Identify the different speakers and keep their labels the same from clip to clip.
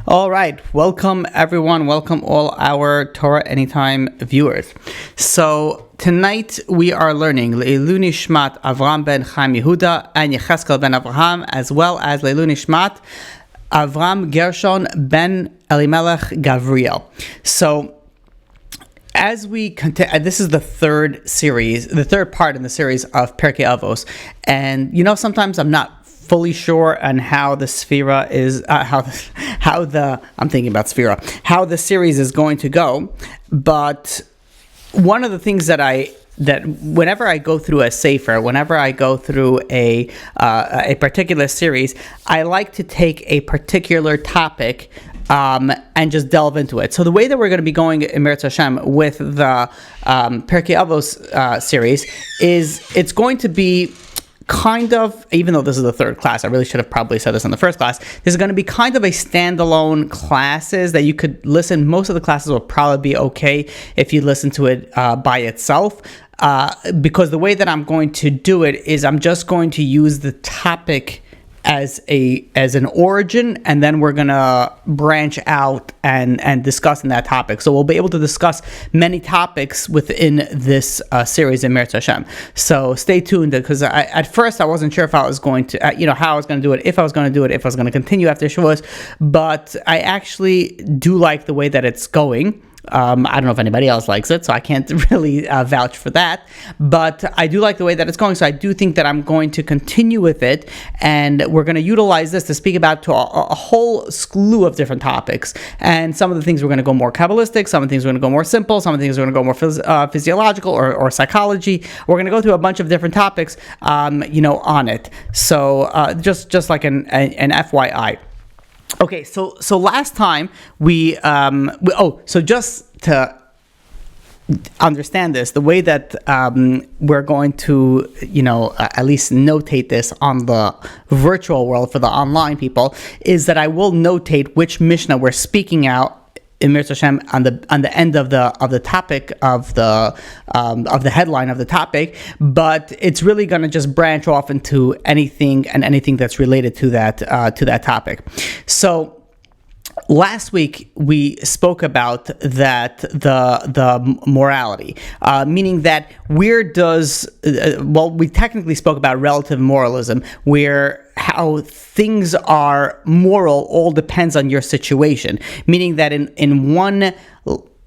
Speaker 1: All right, welcome everyone. Welcome all our Torah Anytime viewers. So tonight we are learning Leilu Nishmat Avram ben Chaim Yehuda and Yecheskel ben Avraham, as well as Leilu Nishmat Avram Gershon ben Elimelech Gavriel. So as we continue, this is the third part in the series of Pirkei Avos, and sometimes I'm not fully sure on how the Sphira is, how the series is going to go. But one of the things that whenever I go through a sefer, whenever I go through a particular series, I like to take a particular topic and just delve into it. So the way that we're going to be going in Meretz Hashem with the Pirkei Avos series is it's going to be kind of, even though this is the third class, I really should have probably said this in the first class, this is going to be kind of a standalone classes that you could listen. Most of the classes will probably be okay if you listen to it by itself, because the way that I'm going to do it is I'm just going to use the topic as an origin, and then we're gonna branch out and discuss in that topic. So we'll be able to discuss many topics within this series in Meretz Hashem. So stay tuned, because at first I wasn't sure if I was going to, how I was going to do it, if I was going to do it, if I was going to continue after Shavuos. But I actually do like the way that it's going. I don't know if anybody else likes it, so I can't really vouch for that, but I do like the way that it's going. So I do think that I'm going to continue with it, and we're going to utilize this to speak about to a whole slew of different topics. And some of the things we're going to go more Kabbalistic, some of the things we're going to go more simple, some of the things we're going to go more physiological or psychology. We're going to go through a bunch of different topics, on it. So just like an FYI. Okay, so last time so just to understand this, the way that we're going to, at least notate this on the virtual world for the online people, is that I will notate which Mishnah we're speaking out in Meretz Hashem on the end of the topic of the headline of the topic, but it's really going to just branch off into anything that's related to that topic. So last week we spoke about the morality, meaning that we technically spoke about relative moralism, where how things are moral all depends on your situation, meaning that in one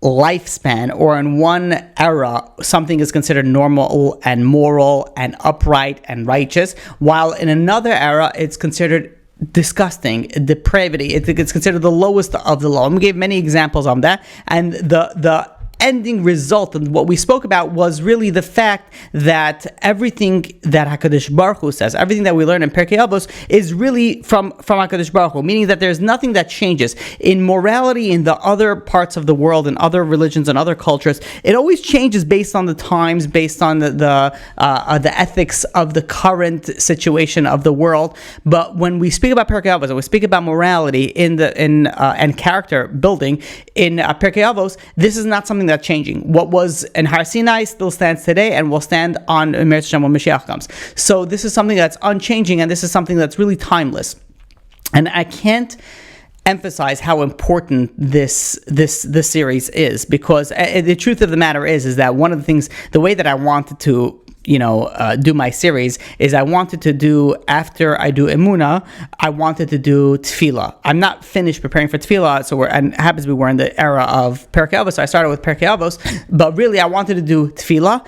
Speaker 1: lifespan or in one era, something is considered normal and moral and upright and righteous, while in another era it's considered disgusting, depravity. It's considered the lowest of the low. And we gave many examples on that, and the ending result and what we spoke about was really the fact that everything that HaKadosh Baruch Hu says, everything that we learn in Pirkei Avos is really from HaKadosh Baruch Hu, meaning that there's nothing that changes. In morality in the other parts of the world, in other religions and other cultures, it always changes based on the times, based on the ethics of the current situation of the world. But when we speak about Pirkei Avos, and we speak about morality and character building in Pirkei Avos, this is not something that's changing. What was in Har Sinai still stands today and will stand on Meretz Hashem when Mashiach comes. So this is something that's unchanging, and this is something that's really timeless. And I can't emphasize how important this series is, because the truth of the matter is that one of the things, the way that I wanted to do my series is I wanted to do, after I do Emunah, I wanted to do Tefillah. I'm not finished preparing for Tefillah, and it happens we're in the era of Pirkei Avos, so I started with Pirkei Avos, but really I wanted to do Tefillah,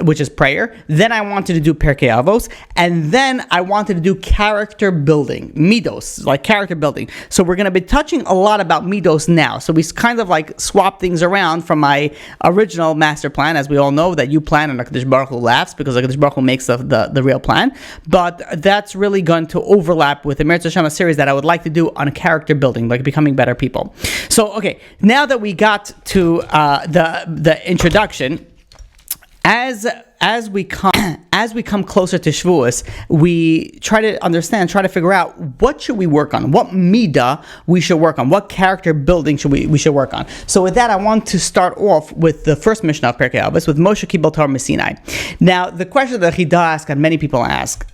Speaker 1: which is prayer, then I wanted to do Pirkei Avos, and then I wanted to do character building, Midos, like character building. So we're going to be touching a lot about Midos now. So we kind of like swap things around from my original master plan. As we all know, that you plan and HaKadosh Baruch Hu laughs, because HaKadosh Baruch Hu makes the real plan. But that's really going to overlap with the Meretz Hashem series that I would like to do on character building, like becoming better people. So, okay, now that we got to the introduction, as we come closer to Shavuos, we try to figure out what should we work on, what midah we should work on, what character building we should work on. So with that, I want to start off with the first Mishnah of Pirkei Avos, with Moshe Kibel Torah Sinai. Now, the question that Chida asked, and many people ask,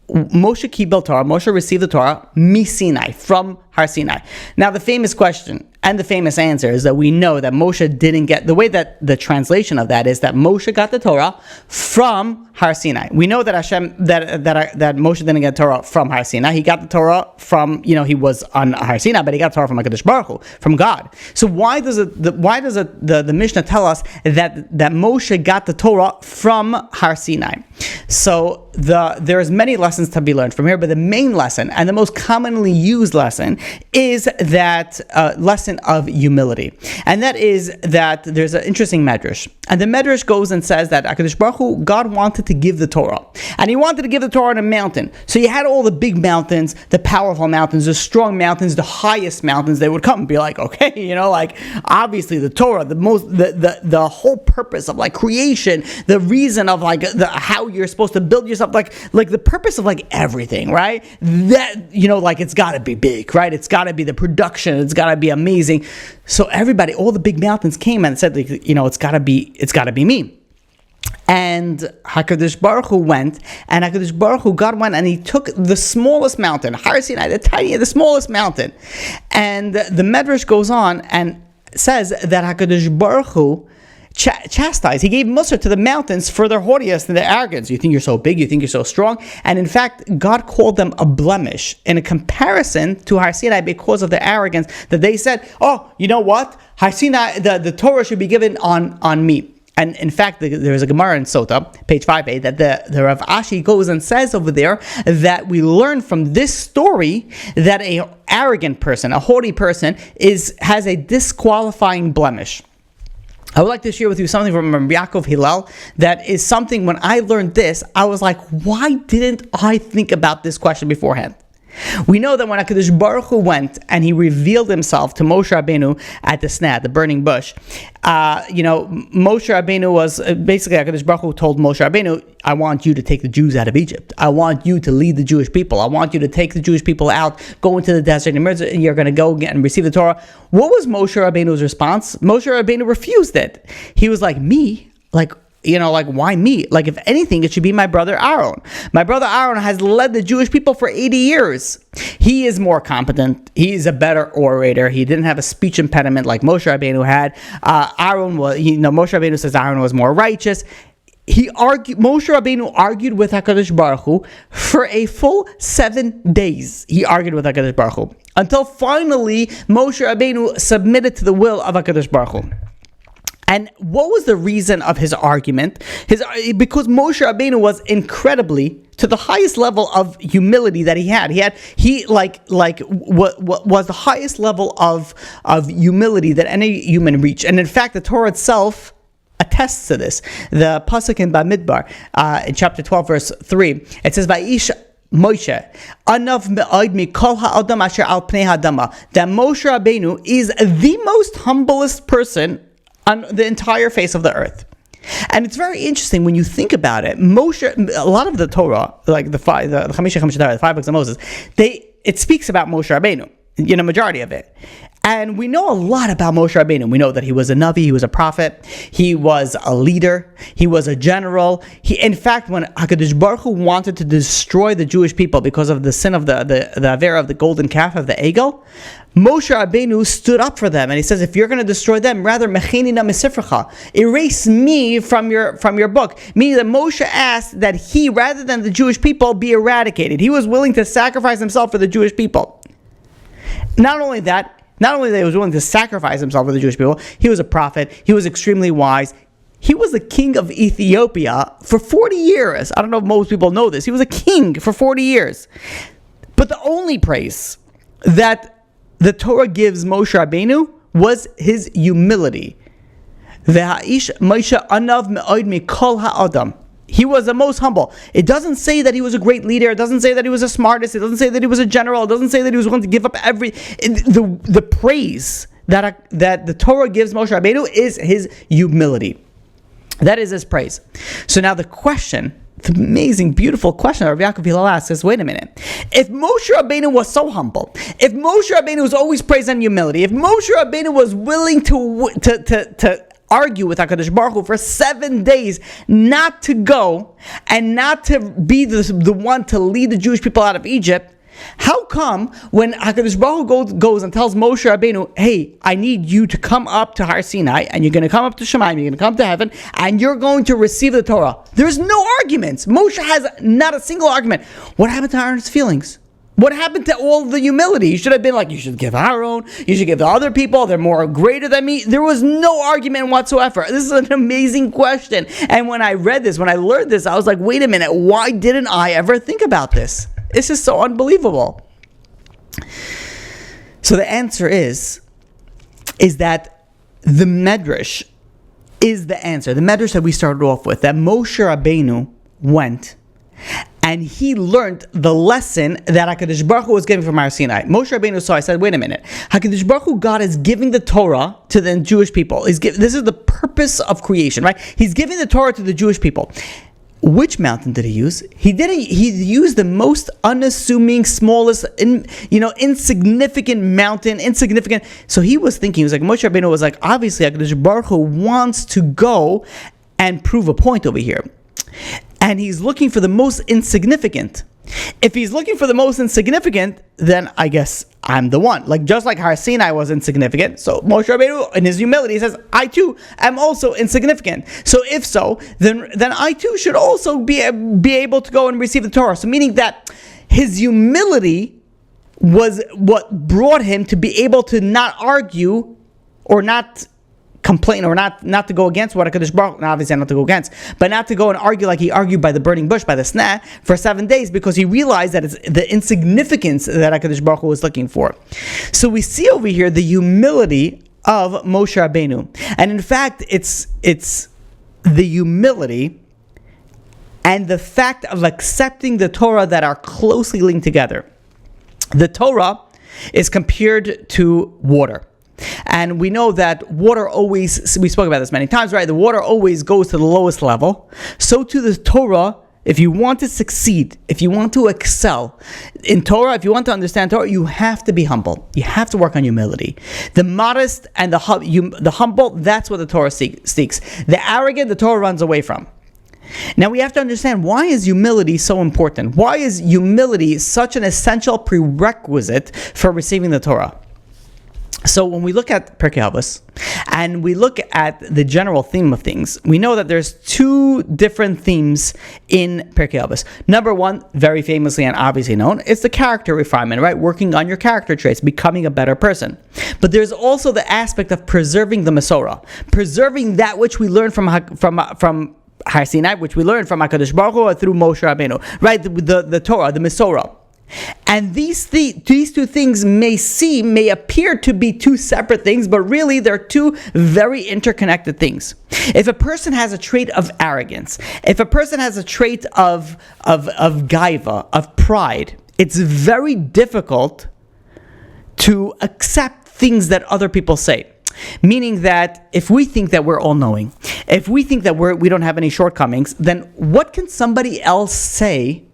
Speaker 1: Moshe Kibel Torah, Moshe received the Torah Sinai, from Har Sinai. Now, the famous question and the famous answer is that we know that Moshe didn't get, the way that the translation of that is that Moshe got the Torah from Har Sinai. We know that that Moshe didn't get Torah from Har Sinai. He got the Torah from, he was on Har Sinai, but he got Torah from HaKadosh Baruch Hu, from God. So why does the Mishnah tell us that Moshe got the Torah from Har Sinai? So there's many lessons to be learned from here, but the main lesson and the most commonly used lesson is that lesson of humility, and that is that there's an interesting medrash, and the medrash goes and says that HaKadosh Baruch Hu, God wanted to give the Torah, and He wanted to give the Torah on a mountain. So you had all the big mountains, the powerful mountains, the strong mountains, the highest mountains. They would come and be like, okay, obviously the Torah, the whole purpose of creation, the reason of how you're supposed to build yourself, like the purpose of everything, right? That it's got to be big, right? It's got to be the production. It's got to be amazing. So everybody, all the big mountains came and said, it's got to be me. And HaKadosh Baruch Hu went, and HaKadosh Baruch Hu, God went, and He took the smallest mountain, Har Sinai, the smallest mountain. And the Medrash goes on and says that HaKadosh Baruch Hu chastised. He gave Musar to the mountains for their haughtiness and their arrogance. You think you're so big, you think you're so strong. And in fact, God called them a blemish in a comparison to Har Sinai because of their arrogance, that they said, oh, you know what? Har Sinai, the Torah should be given on me. And in fact, there's a Gemara in Sota, page 5a, that the Rav Ashi goes and says over there that we learn from this story that a arrogant person, a haughty person, has a disqualifying blemish. I would like to share with you something from Yaakov Hillel that is something, when I learned this, I was like, why didn't I think about this question beforehand? We know that when HaKadosh Baruch Hu went and He revealed Himself to Moshe Rabbeinu at the Sneh, the burning bush, Moshe Rabbeinu was, basically HaKadosh Baruch Hu told Moshe Rabbeinu, I want you to take the Jews out of Egypt. I want you to lead the Jewish people. I want you to take the Jewish people out, go into the desert, and you're going to go and receive the Torah. What was Moshe Rabbeinu's response? Moshe Rabbeinu refused it. He was like, me? Why me? If anything, it should be my brother Aaron. My brother Aaron has led the Jewish people for 80 years. He is more competent. He is a better orator. He didn't have a speech impediment like Moshe Rabbeinu had. Moshe Rabbeinu says Aaron was more righteous. Moshe Rabbeinu argued with HaKadosh Baruch Hu for a full 7 days. He argued with HaKadosh Baruch Hu until finally Moshe Rabbeinu submitted to the will of HaKadosh Baruch Hu. And what was the reason of his argument? Because Moshe Rabbeinu was incredibly, to the highest level of humility that he had. He was the highest level of humility that any human reached. And in fact, the Torah itself attests to this. The pasuk in Bamidbar, in chapter 12, verse 3, it says, "Va'ish Moshe, anav me'od mikol ha'adam asher al pnei ha'adama." That Moshe Rabbeinu is the most humblest person on the entire face of the earth. And it's very interesting when you think about it. A lot of the Torah, like the five books of Moses, it speaks about Moshe Rabbeinu, majority of it. And we know a lot about Moshe Rabbeinu. We know that he was a Navi, he was a prophet, he was a leader, he was a general. In fact, when HaKadosh Baruch Hu wanted to destroy the Jewish people because of the sin of the Avera of the golden calf of the Egel, Moshe Rabbeinu stood up for them, and he says, if you're going to destroy them, rather mechenina misifrecha, erase me from your book. Meaning that Moshe asked that he, rather than the Jewish people, be eradicated. He was willing to sacrifice himself for the Jewish people. Not only that he was willing to sacrifice himself for the Jewish people, he was a prophet, he was extremely wise. He was the king of Ethiopia for 40 years. I don't know if most people know this. He was a king for 40 years. But the only praise that the Torah gives Moshe Rabbeinu was his humility. Ve'ha'ish Moshe anav me'od mikol ha'adam. He was the most humble. It doesn't say that he was a great leader. It doesn't say that he was the smartest. It doesn't say that he was a general. It doesn't say that he was willing to give up the praise that the Torah gives Moshe Rabbeinu is his humility. That is his praise. So now the amazing, beautiful question that Rav Yaakov Hillel asks is, wait a minute. If Moshe Rabbeinu was so humble, if Moshe Rabbeinu was always praised on humility, if Moshe Rabbeinu was willing to argue with HaKadosh Baruch Hu for 7 days, not to go and not to be the one to lead the Jewish people out of Egypt, How come when HaKadosh Baruch Hu goes and tells Moshe Rabbeinu, hey, I need you to come up to Har Sinai, and you're going to come up to Shemayim, you're going to come to heaven, and you're going to receive the Torah. There's no arguments. Moshe has not a single argument. What happened to Aaron's feelings? What happened to all the humility? You should have been like, you should give Aaron, you should give the other people, they're more greater than me. There was no argument whatsoever. This is an amazing question. And when I read this, when I learned this, I was like, wait a minute, why didn't I ever think about this? This is so unbelievable. So the answer is that the Medrash is the answer. The Medrash that we started off with, that Moshe Rabbeinu went and he learned the lesson that HaKadosh Baruch Hu was giving from Har Sinai. Moshe Rabbeinu saw, I said, wait a minute. HaKadosh Baruch Hu, God is giving the Torah to the Jewish people. This is the purpose of creation, right? He's giving the Torah to the Jewish people. Which mountain did he use? He used the most unassuming, smallest, insignificant mountain, insignificant. So he was thinking, Moshe Rabbeinu was like, obviously HaKadosh Baruch Hu wants to go and prove a point over here. And he's looking for the most insignificant. If he's looking for the most insignificant, then I guess I'm the one. Just like Har Sinai was insignificant, so Moshe Rabbeinu, in his humility, says, I too am also insignificant. So if so, then I too should also be able to go and receive the Torah. So meaning that his humility was what brought him to be able to not argue or not complain or not to go against what HaKadosh Baruch Hu, obviously not to go against, but not to go and argue like he argued by the burning bush, by the sneh, for 7 days, because he realized that it's the insignificance that HaKadosh Baruch Hu was looking for. So we see over here the humility of Moshe Rabbeinu. And in fact, it's the humility and the fact of accepting the Torah that are closely linked together. The Torah is compared to water. And we know that water always, we spoke about this many times, right? The water always goes to the lowest level. So to the Torah, if you want to succeed, if you want to excel in Torah, if you want to understand Torah, you have to be humble. You have to work on humility. The modest and the humble, that's what the Torah seeks. The arrogant, the Torah runs away from. Now we have to understand, why is humility so important? Why is humility such an essential prerequisite for receiving the Torah? So when we look at Pirkei Avos and we look at the general theme of things, we know that there's two different themes in Pirkei Avos. Number one, very famously and obviously known, is the character refinement, right? Working on your character traits, becoming a better person. But there's also the aspect of preserving the Masorah, preserving that which we learn from Har Sinai, which we learned from HaKadosh Baruch Hu through Moshe Rabbeinu, right? The Torah, the Masorah. And these two things may appear to be two separate things, but really they're two very interconnected things. If a person has a trait of arrogance, if a person has a trait of gaiva, of pride, it's very difficult to accept things that other people say. Meaning that if we think that we're all-knowing, if we think that we don't have any shortcomings, then what can somebody else say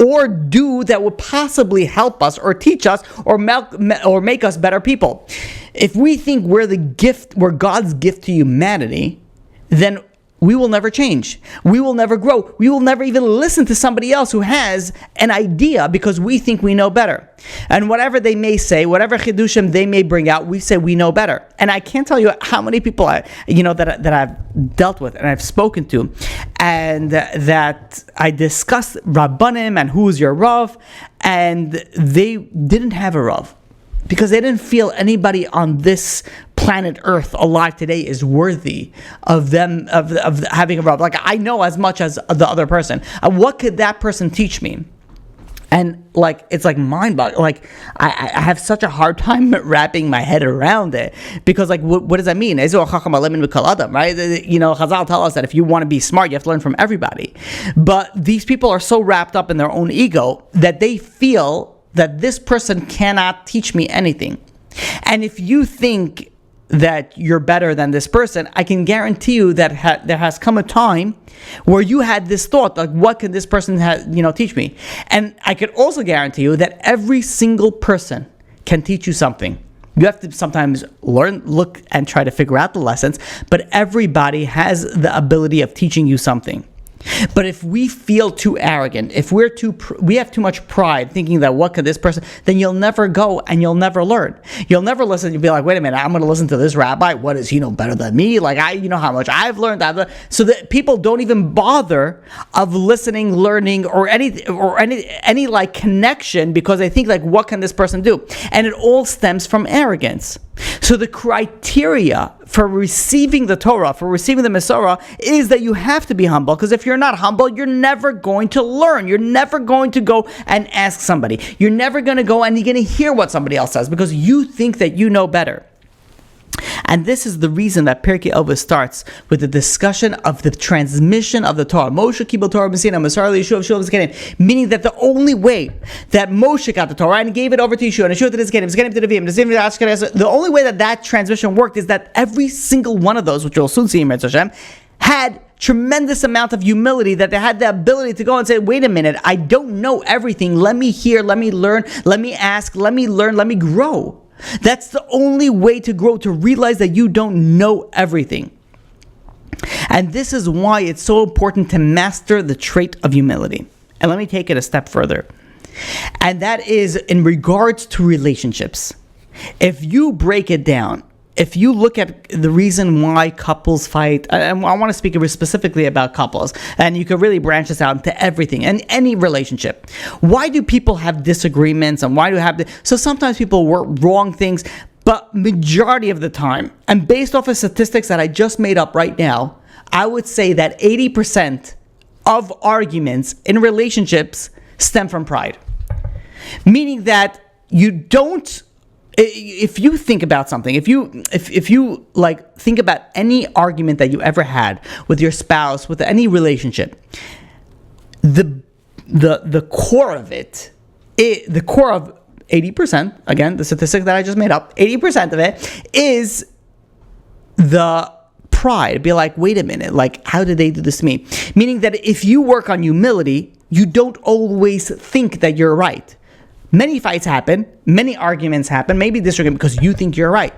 Speaker 1: or do that would possibly help us or teach us or make us better people? If we think we're God's gift to humanity, then we will never change. We will never grow. We will never even listen to somebody else who has an idea because we think we know better. And whatever they may say, whatever chidushim they may bring out, we say we know better. And I can't tell you how many people that I've dealt with and I've spoken to, and that I discussed Rabbanim and who's your Rav, and they didn't have a Rav because they didn't feel anybody on this planet Earth alive today is worthy of them of having a Rav. Like, I know as much as the other person. What could that person teach me? And it's mind-boggling. I have such a hard time wrapping my head around it, because what does that mean? Right? Chazal tell us that if you want to be smart, you have to learn from everybody. But these people are so wrapped up in their own ego that they feel that this person cannot teach me anything. And if you think that you're better than this person, I can guarantee you that there has come a time where you had this thought, like, what can this person teach me? And I could also guarantee you that every single person can teach you something. You have to sometimes learn, look, and try to figure out the lessons, but everybody has the ability of teaching you something. But if we feel too arrogant, if we have too much pride thinking that what could this person, then you'll never go and you'll never learn. You'll never listen. You'll be like, wait a minute, I'm going to listen to this rabbi. What does he know better than me? Like, you know how much I've learned. So that people don't even bother of listening, learning, or any like connection, because they think like, what can this person do? And it all stems from arrogance. So the criteria for receiving the Torah, for receiving the Masorah, is that you have to be humble, because if you're not humble, you're never going to learn. You're never going to go and ask somebody. You're never going to go and you're going to hear what somebody else says, because you think that you know better. And this is the reason that Pirkei Avot starts with the discussion of the transmission of the Torah. Moshe kibel Torah b'Sinai, Masar Yeshua v'Shul v'Zkenim. Meaning that the only way that Moshe got the Torah and gave it over to Yeshua, and Yeshua to the Zkenim to the Nevi'im, the only way that transmission worked is that every single one of those, which you'll soon see in Mitzvah Hashem, had tremendous amount of humility, that they had the ability to go and say, wait a minute, I don't know everything. Let me hear, let me learn, let me ask, let me learn, let me grow. That's the only way to grow, to realize that you don't know everything. And this is why it's so important to master the trait of humility. And let me take it a step further. And that is in regards to relationships. If you break it down, if you look at the reason why couples fight, and I want to speak specifically about couples, and you can really branch this out into everything and any relationship. Why do people have disagreements, and why do so sometimes people work wrong things, but majority of the time, and based off of statistics that I just made up right now, I would say that 80% of arguments in relationships stem from pride. Meaning that you don't, if you think about something, if you like think about any argument that you ever had with your spouse, with any relationship, the core of it, the core of 80%, again, the statistic that I just made up, 80% of it is the pride. Be like, wait a minute, like, how did they do this to me? Meaning that if you work on humility, you don't always think that you're right. Many fights happen, many arguments happen, maybe disagreement because you think you're right.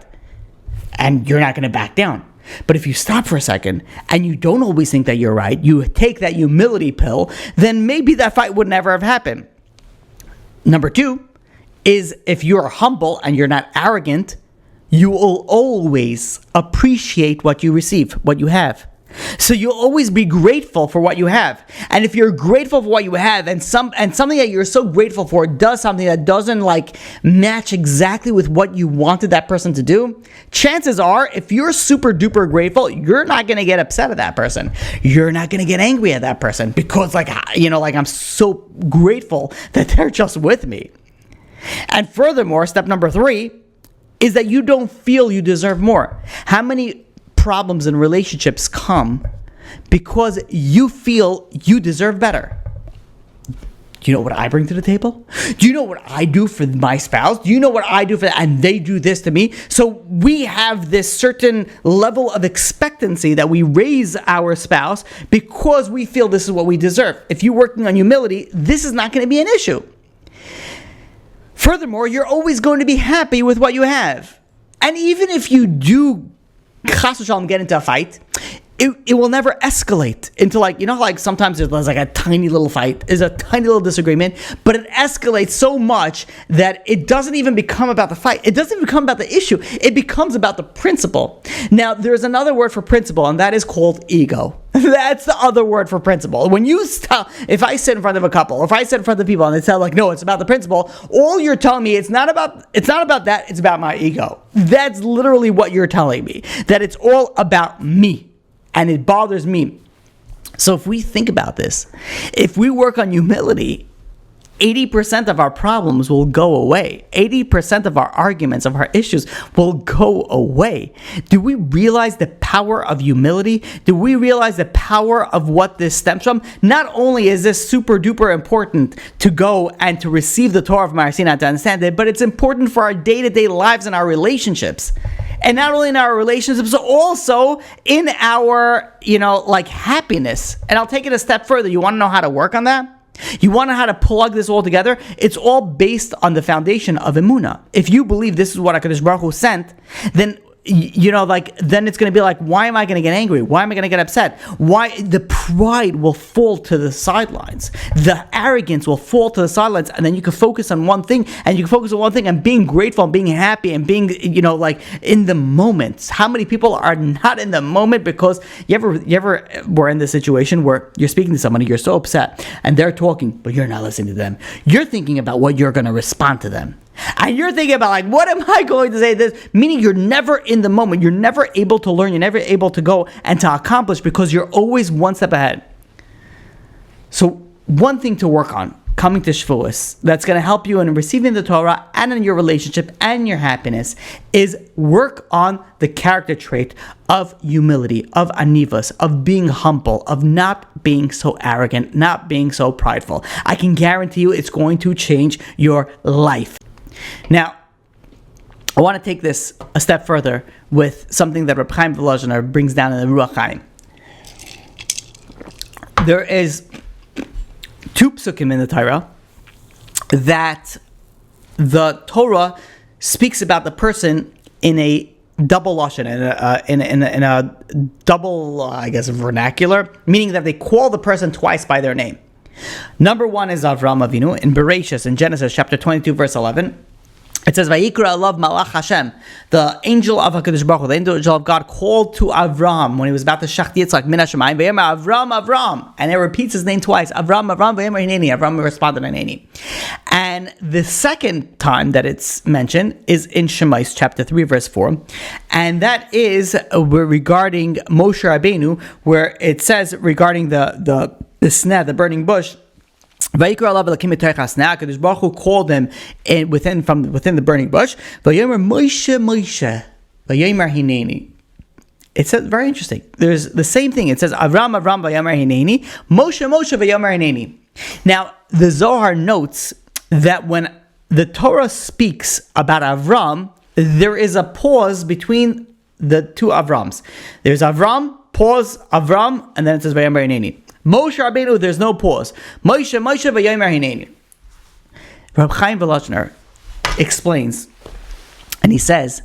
Speaker 1: And you're not going to back down. But if you stop for a second and you don't always think that you're right, you take that humility pill, then maybe that fight would never have happened. Number two is, if you're humble and you're not arrogant, you will always appreciate what you receive, what you have. So you'll always be grateful for what you have. And if you're grateful for what you have, and something that you're so grateful for does something that doesn't like match exactly with what you wanted that person to do, chances are, if you're super duper grateful, you're not going to get upset at that person. You're not going to get angry at that person because I'm so grateful that they're just with me. And furthermore, step number 3 is that you don't feel you deserve more. How many problems in relationships come because you feel you deserve better? Do you know what I bring to the table? Do you know what I do for my spouse? Do you know what I do for them? And they do this to me. So we have this certain level of expectancy that we raise our spouse because we feel this is what we deserve. If you're working on humility, this is not going to be an issue. Furthermore, you're always going to be happy with what you have. And even if you do chas v'shalom get into a fight, it will never escalate into like sometimes there's like a tiny little fight, is a tiny little disagreement, but it escalates so much that it doesn't even become about the fight. It doesn't even become about the issue. It becomes about the principle. Now, there's another word for principle, and that is called ego. That's the other word for principle. When you if I sit in front of a couple, if I sit in front of people and they tell no, it's about the principle, all you're telling me, it's not about that, it's about my ego. That's literally what you're telling me, that it's all about me. And it bothers me. So if we think about this, if we work on humility, 80% of our problems will go away. 80% of our arguments, of our issues will go away. Do we realize the power of humility? Do we realize the power of what this stems from? Not only is this super duper important to go and to receive the Torah of Mar Sinai, to understand it, but it's important for our day-to-day lives and our relationships. And not only in our relationships, but also in our, happiness. And I'll take it a step further. You want to know how to work on that? You want to know how to plug this all together? It's all based on the foundation of emunah. If you believe this is what HaKadosh Baruch Hu sent, then like then it's going to be like, why am I going to get angry? Why am I going to get upset? Why the pride will fall to the sidelines, the arrogance will fall to the sidelines, and then you can focus on one thing, and being grateful and being happy and being like in the moment. How many people are not in the moment because you ever were in this situation where you're speaking to somebody, you're so upset, and they're talking, but you're not listening to them. You're thinking about what you're going to respond to them. And you're thinking about like, what am I going to say this? Meaning you're never in the moment. You're never able to learn. You're never able to go and to accomplish because you're always one step ahead. So one thing to work on coming to Shavuos that's going to help you in receiving the Torah and in your relationship and your happiness is work on the character trait of humility, of anivas, of being humble, of not being so arrogant, not being so prideful. I can guarantee you it's going to change your life. Now, I want to take this a step further with something that Reb Chaim Volozhiner brings down in the Ruach Chaim. There is 2 psukim in the Torah that the Torah speaks about the person in a double lashon, in a double, vernacular, meaning that they call the person twice by their name. Number 1 is Avram Avinu in Bereshis, in Genesis chapter 22, verse 11. It says, "Vayikra alav malach Hashem." The angel of HaKadosh Baruch Hu, the angel of God, called to Avram when he was about to shach Yitzchak min hashamayim. Vayamar Avram, Avram, and it repeats his name twice. Avram, Avram, vayamar hineni. Avram responded hineni. And the second time that it's mentioned is in Shemais chapter 3, verse 4, and that is regarding Moshe Rabbeinu, where it says regarding the sneh, the burning bush. HaKadosh Baruch Hu called him within the burning bush. It says, very interesting. There's the same thing. It says Avram v'Yamar Hineni, Moshe v'Yamar Hineni. Now the Zohar notes that when the Torah speaks about Avram, there is a pause between the 2 Avrams. There's Avram, pause, Avram, and then it says V'Yamar Hineni. Moshe Rabbeinu, there's no pause. Moshe v'Yamar Hineni. Reb Chaim Volozhiner explains, and he says,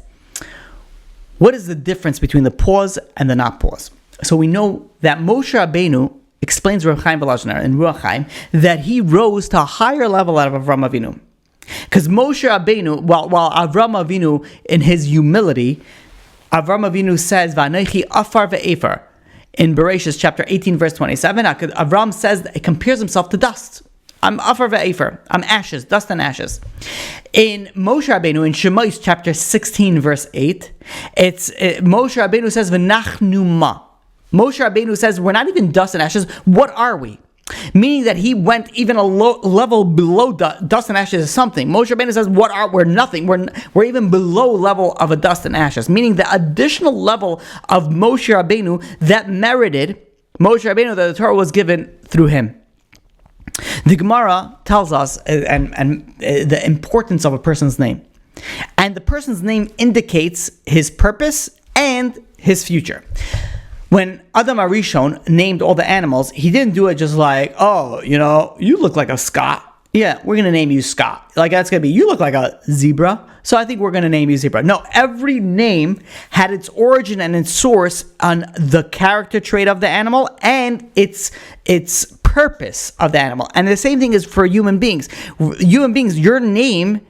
Speaker 1: what is the difference between the pause and the not pause? So we know that Moshe Rabbeinu, explains Reb Chaim Volozhiner in Ruach Chaim, that he rose to a higher level out of Avram Avinu. Because Moshe Rabbeinu, while Avram Avinu, in his humility, Avram Avinu says, V'anochi afar ve'efer. In Bereshis chapter 18, verse 27, Avram says, it compares himself to dust. I'm afar ve'efer. I'm ashes, dust and ashes. In Moshe Rabbeinu, in Shemais chapter 16, verse 8, Moshe Rabbeinu says, V'nachnu ma. Moshe Rabbeinu says, we're not even dust and ashes. What are we? Meaning that he went even a level below dust and ashes is something. Moshe Rabbeinu says, we're nothing. We're even below level of a dust and ashes. Meaning the additional level of Moshe Rabbeinu that merited Moshe Rabbeinu, that the Torah was given through him. The Gemara tells us and the importance of a person's name. And the person's name indicates his purpose and his future. When Adam Arishon named all the animals, he didn't do it just like, oh, you look like a Scott. Yeah, we're going to name you Scott. Like, that's going to be, you look like a zebra, so I think we're going to name you Zebra. No, every name had its origin and its source on the character trait of the animal and its purpose of the animal. And the same thing is for human beings. Human beings, your name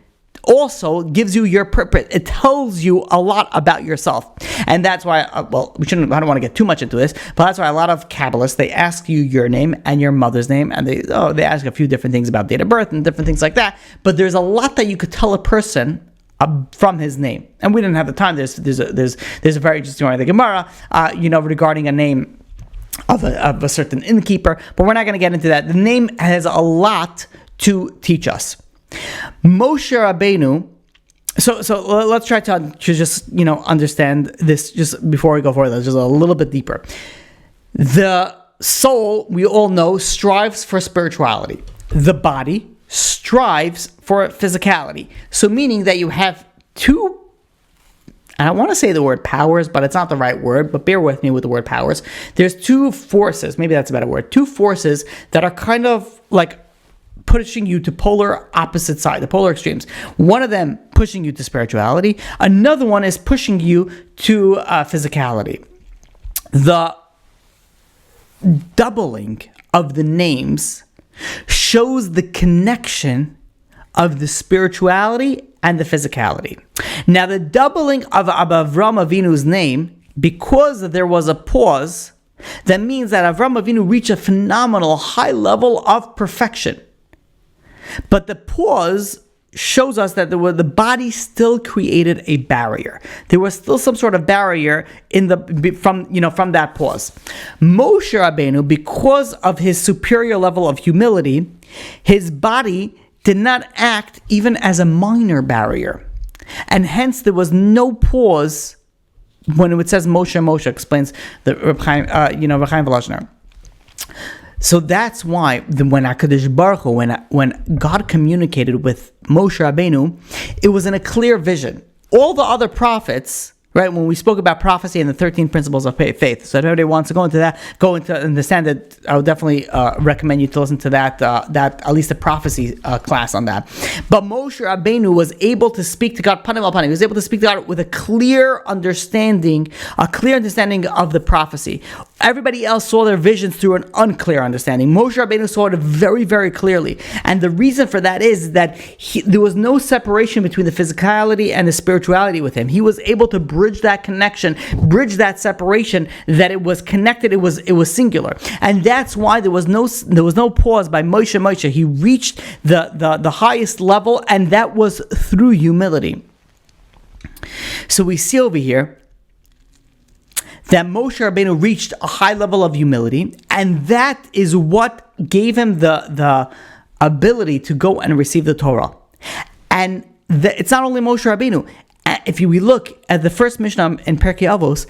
Speaker 1: also gives you your purpose. It tells you a lot about yourself. And that's why, I don't want to get too much into this, but that's why a lot of Kabbalists, they ask you your name and your mother's name, and they ask a few different things about date of birth and different things like that. But there's a lot that you could tell a person from his name. And we didn't have the time. There's a very interesting story in the Gemara, regarding a name of a certain innkeeper, but we're not going to get into that. The name has a lot to teach us. Moshe Rabbeinu. So let's try to just understand this just before we go forward. Just a little bit deeper. The soul, we all know, strives for spirituality. The body strives for physicality. So meaning that you have two. I want to say the word powers, but it's not the right word. But bear with me with the word powers. There's two forces. Maybe that's a better word. Two forces that are kind of like pushing you to polar opposite side, the polar extremes. One of them pushing you to spirituality. Another one is pushing you to physicality. The doubling of the names shows the connection of the spirituality and the physicality. Now, the doubling of Avram Avinu's name, because there was a pause, that means that Avram Avinu reached a phenomenal high level of perfection. But the pause shows us that the body still created a barrier. There was still some sort of barrier from that pause. Moshe Rabbeinu, because of his superior level of humility, his body did not act even as a minor barrier, and hence there was no pause when it says Moshe explains the Reb Chaim Volozhiner. So that's why when HaKadosh Baruch Hu, when God communicated with Moshe Rabbeinu, it was in a clear vision. All the other prophets, right, when we spoke about prophecy and the 13 principles of faith, so if anybody wants to go into understand that, I would definitely recommend you to listen to that at least a prophecy class on that. But Moshe Rabbeinu was able to speak to God, panim al panim. He was able to speak to God with a clear understanding of the prophecy. Everybody else saw their visions through an unclear understanding. Moshe Rabbeinu saw it very, very clearly. And the reason for that is that there was no separation between the physicality and the spirituality with him. He was able to bridge that connection, bridge that separation, that it was connected, it was singular. And that's why there was no pause by Moshe. He reached the highest level, and that was through humility. So we see over here that Moshe Rabbeinu reached a high level of humility, and that is what gave him the ability to go and receive the Torah. And it's not only Moshe Rabbeinu. If we look at the first Mishnah in Pirkei Avos,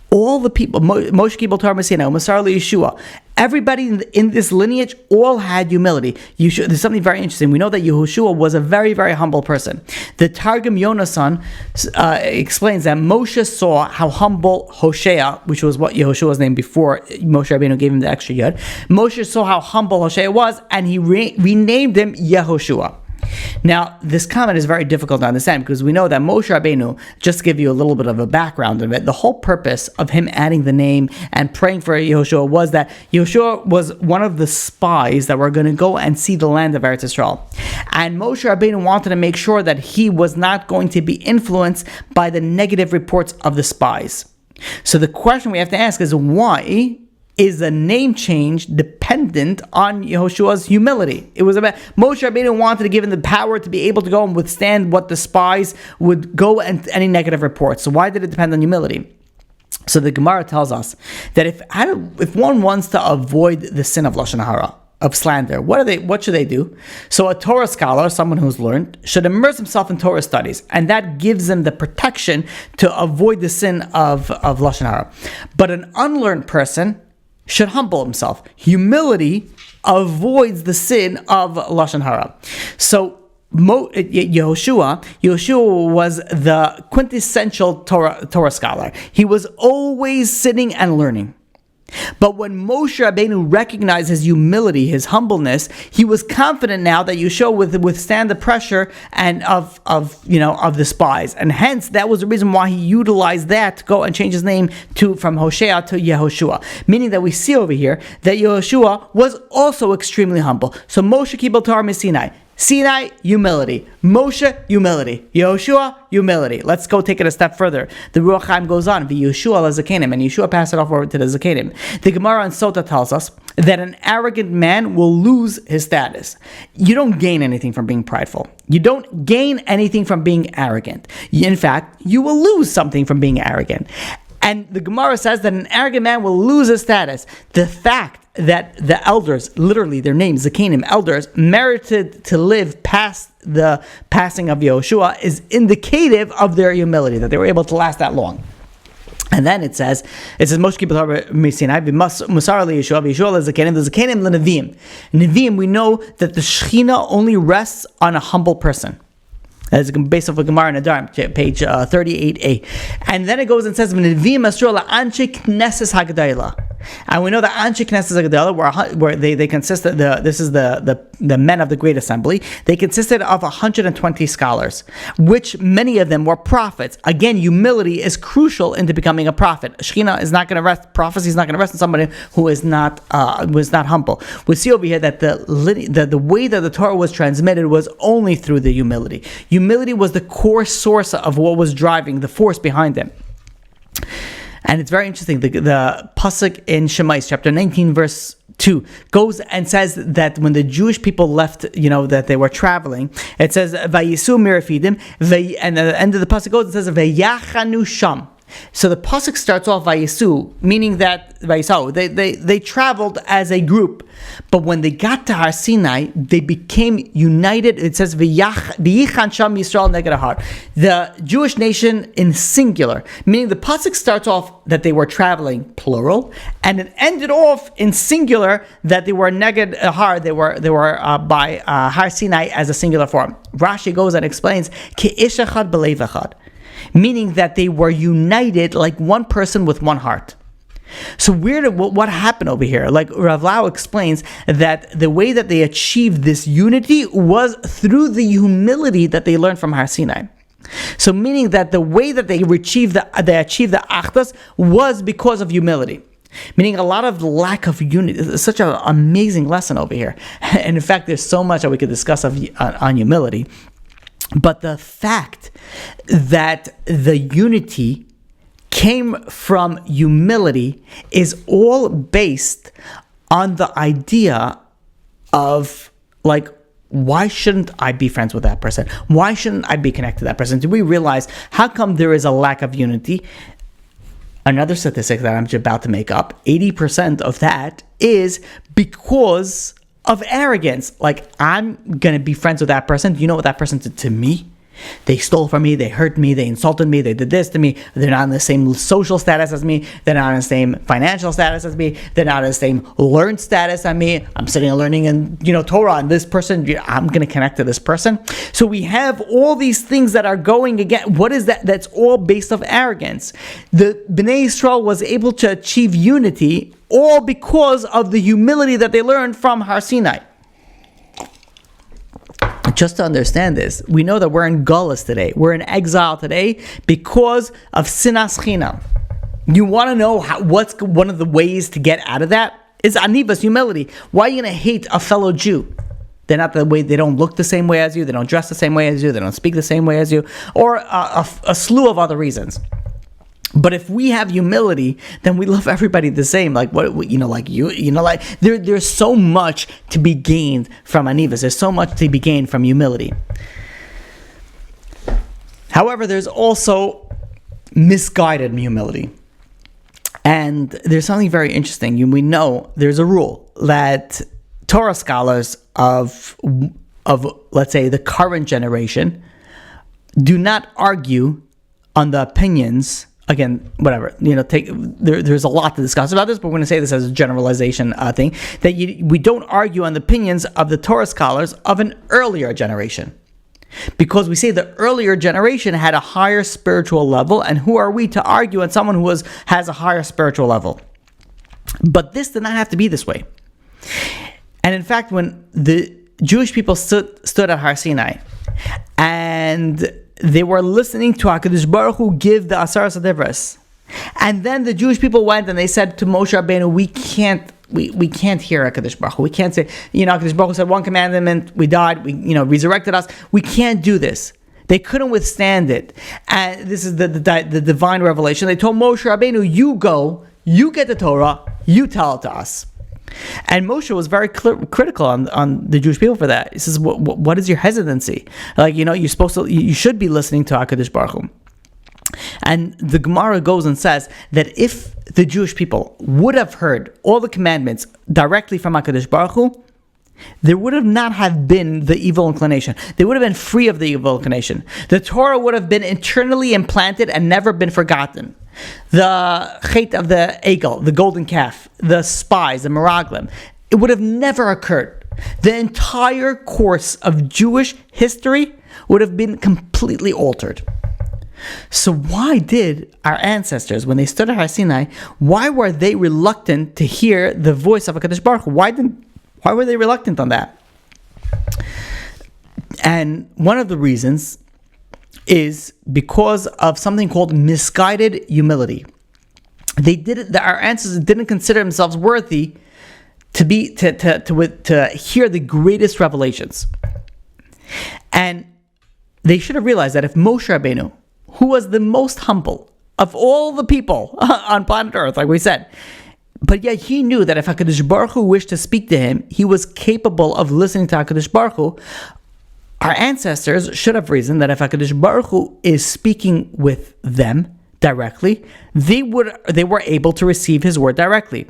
Speaker 1: all the people, Moshe Kibel Torah Messina, Masar Yeshua, everybody in this lineage all had humility. There's something very interesting. We know that Yehoshua was a very, very humble person. The Targum Yonasan explains that Moshe saw how humble Hoshea, which was what Yehoshua's name before Moshe Rabbeinu gave him the extra yud. Moshe saw how humble Hoshea was, and he renamed him Yehoshua. Now, this comment is very difficult to understand because we know that Moshe Rabbeinu, just to give you a little bit of a background of it, the whole purpose of him adding the name and praying for Yehoshua was that Yehoshua was one of the spies that were going to go and see the land of Eretz Yisrael. And Moshe Rabbeinu wanted to make sure that he was not going to be influenced by the negative reports of the spies. So the question we have to ask is, why is the name change dependent on Yehoshua's humility? It was about Moshe Rabbeinu wanted to give him the power to be able to go and withstand what the spies would go and any negative reports. So why did it depend on humility? So the Gemara tells us that if one wants to avoid the sin of Lashon Hara, of slander, what should they do? So a Torah scholar, someone who's learned, should immerse himself in Torah studies, and that gives him the protection to avoid the sin of Lashon Hara. But an unlearned person should humble himself. Humility avoids the sin of Lashon Hara. So Yehoshua was the quintessential Torah scholar. He was always sitting and learning. But when Moshe Rabbeinu recognized his humility, his humbleness, he was confident now that Yeshua would withstand the pressure and of the spies, and hence that was the reason why he utilized that to go and change his name from Hoshea to Yehoshua. Meaning that we see over here that Yehoshua was also extremely humble. So Moshe Kibel Torah Sinai. Sinai, humility. Moshe, humility. Yehoshua, humility. Let's go take it a step further. The Ruach Chaim goes on, V'Yeshua l'Zakenim, and Yeshua passed it off over to the Zakenim. The Gemara in Sota tells us that an arrogant man will lose his status. You don't gain anything from being prideful. You don't gain anything from being arrogant. In fact, you will lose something from being arrogant. And the Gemara says that an arrogant man will lose his status. The fact that the elders, literally their names, Zakenim, elders, merited to live past the passing of Yehoshua is indicative of their humility, that they were able to last that long. And then it says Moshe Kibel Sinai, Musar Yeshua, Yeshua Zakenim, the Zakenim l'Nevim. Nevim, we know that the Shechina only rests on a humble person. That's based off of Gemara in Adar, page 38a. And then it goes and says, And we know that Anshe Knesset Gedolah, where they consisted, this is the men of the Great Assembly, they consisted of 120 scholars, which many of them were prophets. Again, humility is crucial into becoming a prophet. Shekhinah is not going to rest, prophecy is not going to rest on somebody who is not humble. We see over here that the way that the Torah was transmitted was only through the humility. Humility was the core source of what was driving the force behind them. And it's very interesting. The pasuk in Shemais, chapter 19, verse 2, goes and says that when the Jewish people left, that they were traveling, it says, Vayisu mirafidim, and at the end of the pasuk goes and says, Vayachanu sham. So the pasuk starts off Vayisu, meaning that they traveled as a group, but when they got to Har Sinai, they became united. It says V'yichan sham Yisrael neged Har, the Jewish nation in singular, meaning the pasuk starts off that they were traveling plural, and it ended off in singular that they were neged Har. They were by Har Sinai as a singular form. Rashi goes and explains Ki ish echad b'leiv echad, meaning that they were united like one person with one heart. So what happened over here? Like Rav Lau explains that the way that they achieved this unity was through the humility that they learned from Har Sinai. So meaning that the way that they achieved the Achdus was because of humility. Meaning a lot of lack of unity. It's such an amazing lesson over here. And in fact, there's so much that we could discuss on humility. But the fact that the unity came from humility is all based on the idea of, like, why shouldn't I be friends with that person? Why shouldn't I be connected to that person? Do we realize how come there is a lack of unity? Another statistic that I'm about to make up, 80% of that is because of arrogance. Like, I'm going to be friends with that person. Do you know what that person did to me? They stole from me, they hurt me, they insulted me, they did this to me. They're not in the same social status as me, they're not in the same financial status as me, they're not in the same learned status as me. I'm sitting and learning in Torah, and this person, I'm going to connect to this person. So we have all these things that are going again. What is that? That's all based off arrogance. The Bnei Yisrael was able to achieve unity all because of the humility that they learned from Har Sinai. Just to understand this, we know that we're in Gullus today. We're in exile today because of Sinas Chinam. You want to know what's one of the ways to get out of that? Is anivas, humility. Why are you going to hate a fellow Jew? They're not the way. They don't look the same way as you. They don't dress the same way as you. They don't speak the same way as you, or a slew of other reasons. But if we have humility, then we love everybody the same. Like there's so much to be gained from anivas. There's so much to be gained from humility. However, there's also misguided humility. And there's something very interesting. We know there's a rule that Torah scholars of let's say the current generation do not argue on the opinions. Again, whatever, there's a lot to discuss about this, but we're going to say this as a generalization thing, that we don't argue on the opinions of the Torah scholars of an earlier generation. Because we say the earlier generation had a higher spiritual level, and who are we to argue on someone who has a higher spiritual level? But this did not have to be this way. And in fact, when the Jewish people stood at Har Sinai, and they were listening to HaKadosh Baruch Hu give the Asaras HaDivros. And then the Jewish people went and they said to Moshe Rabbeinu, we can't hear HaKadosh Baruch Hu. We can't say, HaKadosh Baruch Hu said one commandment, we died, resurrected us. We can't do this. They couldn't withstand it. And this is the divine revelation. They told Moshe Rabbeinu, you go, you get the Torah, you tell it to us. And Moshe was very critical on the Jewish people for that. He says, "What is your hesitancy? Like, you should be listening to HaKadosh Baruch Hu." And the Gemara goes and says that if the Jewish people would have heard all the commandments directly from HaKadosh Baruch Hu, there would have not have been the evil inclination. They would have been free of the evil inclination. The Torah would have been internally implanted and never been forgotten. The chet of the egel, the golden calf, the spies, the meraglim, it would have never occurred. The entire course of Jewish history would have been completely altered. So why did our ancestors, when they stood at Har Sinai, why were they reluctant to hear the voice of HaKadosh Baruch Hu? Why were they reluctant on that? And one of the reasons is because of something called misguided humility. Our ancestors didn't consider themselves worthy to hear the greatest revelations. And they should have realized that if Moshe Rabbeinu, who was the most humble of all the people on planet Earth, like we said, but yet he knew that if HaKadosh Baruch Hu wished to speak to him, he was capable of listening to HaKadosh Baruch Hu. Our ancestors should have reasoned that if HaKadosh Baruch Hu is speaking with them directly, they were able to receive his word directly.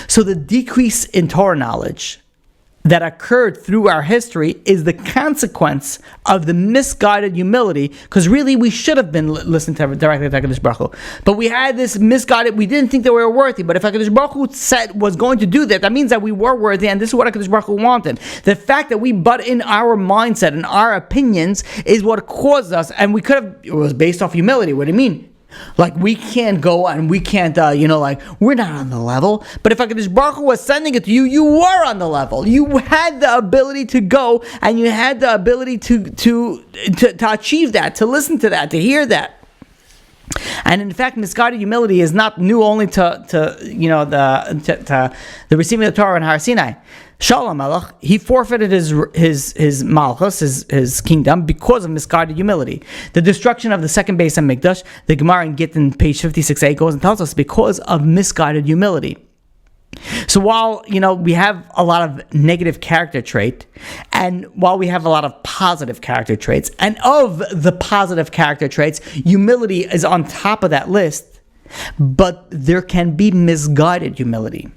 Speaker 1: So the decrease in Torah knowledge that occurred through our history is the consequence of the misguided humility, because really we should have been listening directly to HaKadosh Baruch Hu. But we had this misguided, we didn't think that we were worthy, but if HaKadosh Baruch Hu was going to do that, that means that we were worthy, and this is what HaKadosh Baruch Hu wanted. The fact that we butt in our mindset and our opinions is what caused us, and it was based off humility. What do you mean? Like, we can't go and we can't, we're not on the level. But if HaKadosh Baruch Hu was sending it to you, you were on the level. You had the ability to go, and you had the ability to achieve that, to listen to that, to hear that. And in fact, misguided humility is not new only to the receiving of the Torah in Har Sinai. Shaul HaMelech, he forfeited his malchus, his kingdom, because of misguided humility. The destruction of the second Beis HaMikdash, the Gemara in Gittin, page 56a, goes and tells us because of misguided humility. So while, we have a lot of negative character trait, and while we have a lot of positive character traits, and of the positive character traits, humility is on top of that list, but there can be misguided humility.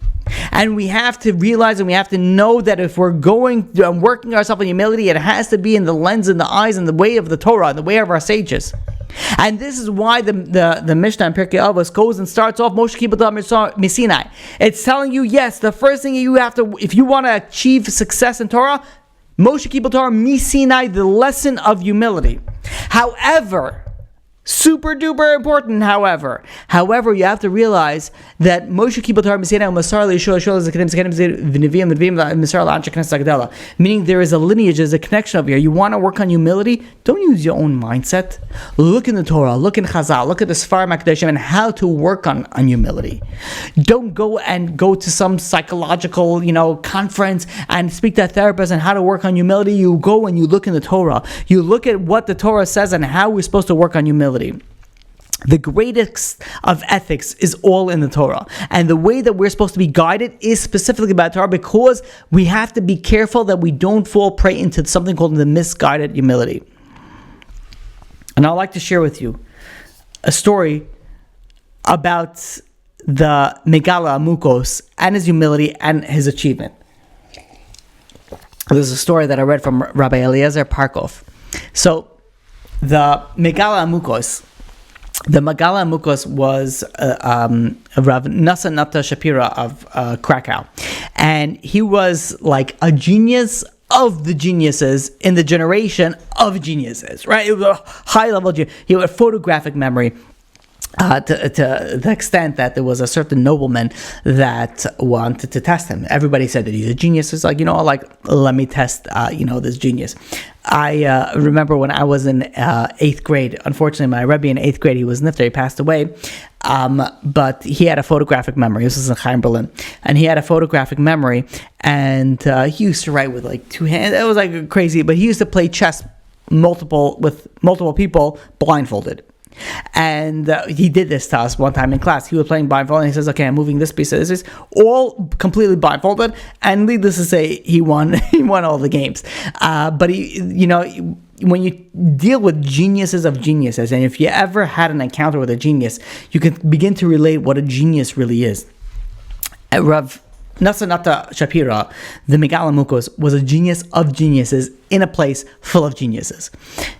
Speaker 1: And we have to realize and we have to know that if we're working ourselves in humility, it has to be in the lens and the eyes and the way of the Torah, and the way of our sages. And this is why the Mishnah in Pirkei Avos goes and starts off Moshe Kibbutz Misinai. It's telling you, yes, the first thing you have to, if you want to achieve success in Torah, Moshe Kibbutz Misinai, the lesson of humility. However, super duper important, however, you have to realize that Moshe Kibbutz Misinai Masar Leishua Shol Zekanim V'Neviim Masar La'anshei Knesset Hagdala. Meaning there is a lineage, there's a connection over here. You want to work on humility? Don't use your own mindset. Look in the Torah, look in Chazal, look at the Sfarim HaKadoshim and how to work on humility. Don't go to some psychological, conference and speak to a therapist on how to work on humility. You go and you look in the Torah. You look at what the Torah says and how we're supposed to work on humility. The greatest of ethics is all in the Torah. And the way that we're supposed to be guided is specifically by the Torah, because we have to be careful that we don't fall prey into something called the misguided humility. And I'd like to share with you a story about the Megala Amukos and his humility and his achievement. There's a story that I read from Rabbi Eliezer Parkov. So, the Megala Amukos was Rav Nasa Nata Shapira of Krakow. And he was like a genius of the geniuses in the generation of geniuses, right? It was a high-level genius. He had photographic memory. To the extent that there was a certain nobleman that wanted to test him. Everybody said that he's a genius. It's like, let me test, this genius. I remember when I was in 8th grade, unfortunately my Rebbe in 8th grade, he was nifter, he passed away, but he had a photographic memory. This was in Chaim, Berlin. And he had a photographic memory, and he used to write with like two hands. It was like crazy, but he used to play chess with multiple people blindfolded. And he did this to us one time in class. He was playing blindfolded, and he says, okay, I'm moving this piece of this, all completely blindfolded, and needless to say, he won all the games. But he, when you deal with geniuses of geniuses, and if you ever had an encounter with a genius, you can begin to relate what a genius really is. Rav Nasa Nata Shapira, the Megala Amukos, was a genius of geniuses in a place full of geniuses.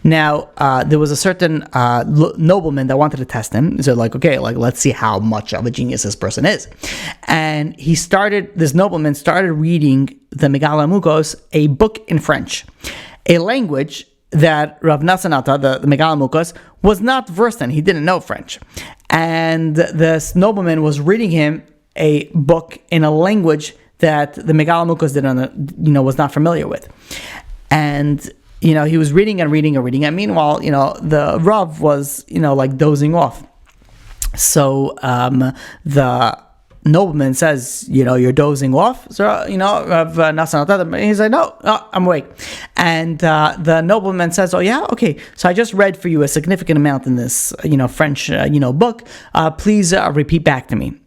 Speaker 1: Now, there was a certain nobleman that wanted to test him. So let's see how much of a genius this person is. And this nobleman started reading the Megala Amukos, a book in French, a language that Rav Nasanata, the Megala Mukos, was not versed in. He didn't know French. And this nobleman was reading him a book in a language that the Megala Mukos was not familiar with. And, he was reading and reading and reading. And meanwhile, the Rav was, like dozing off. So the nobleman says, you're dozing off. So, Rav Nasanata, he's like, no, I'm awake. And the nobleman says, oh yeah, okay. So I just read for you a significant amount in this, French, book. Please repeat back to me.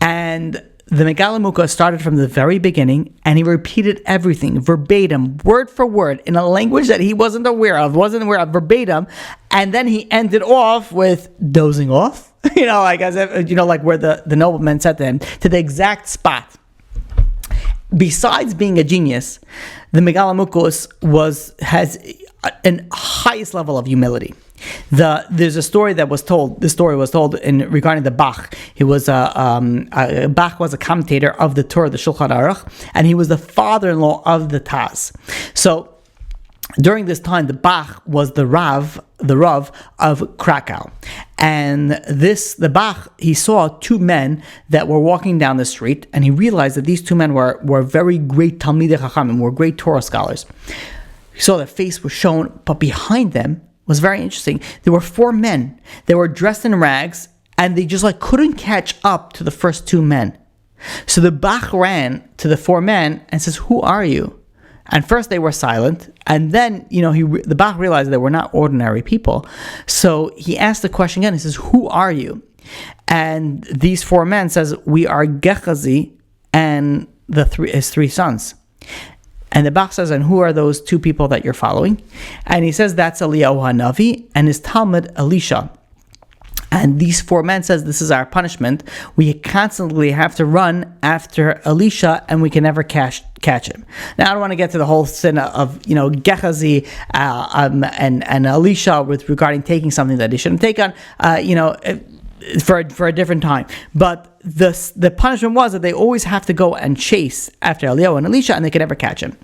Speaker 1: And the Megala Mukos started from the very beginning, and he repeated everything verbatim, word for word, in a language that he wasn't aware of verbatim. And then he ended off with dozing off. Like as if, like where the nobleman said to him, to the exact spot. Besides being a genius, the Megala Mukos has an highest level of humility. There's a story that was told. This story was told regarding the Bach. He was Bach was a commentator of the Torah, the Shulchan Aruch, and he was the father-in-law of the Taz. So during this time, the Bach was the Rav of Krakow. And the Bach, he saw two men that were walking down the street, and he realized that these two men were very great Talmidei Chachamim, were great Torah scholars. He saw their face was shown, but behind them was very interesting. There were four men. They were dressed in rags, and they just couldn't catch up to the first two men. So the Bach ran to the four men and says, "Who are you?" And first they were silent, and then the Bach realized they were not ordinary people. So he asked the question again. He says, "Who are you?" And these four men says, "We are Gehazi and his three sons." And the Bach says, "And who are those two people that you're following?" And he says, "That's Eliyahu Hanavi and his Talmud Elisha." And these four men says, "This is our punishment. We constantly have to run after Elisha, and we can never catch him." Now, I don't want to get to the whole sin of Gehazi and Elisha regarding taking something that he shouldn't take on. For a different time. But the punishment was that they always have to go and chase after Eliyahu and Elisha, and they can never catch him.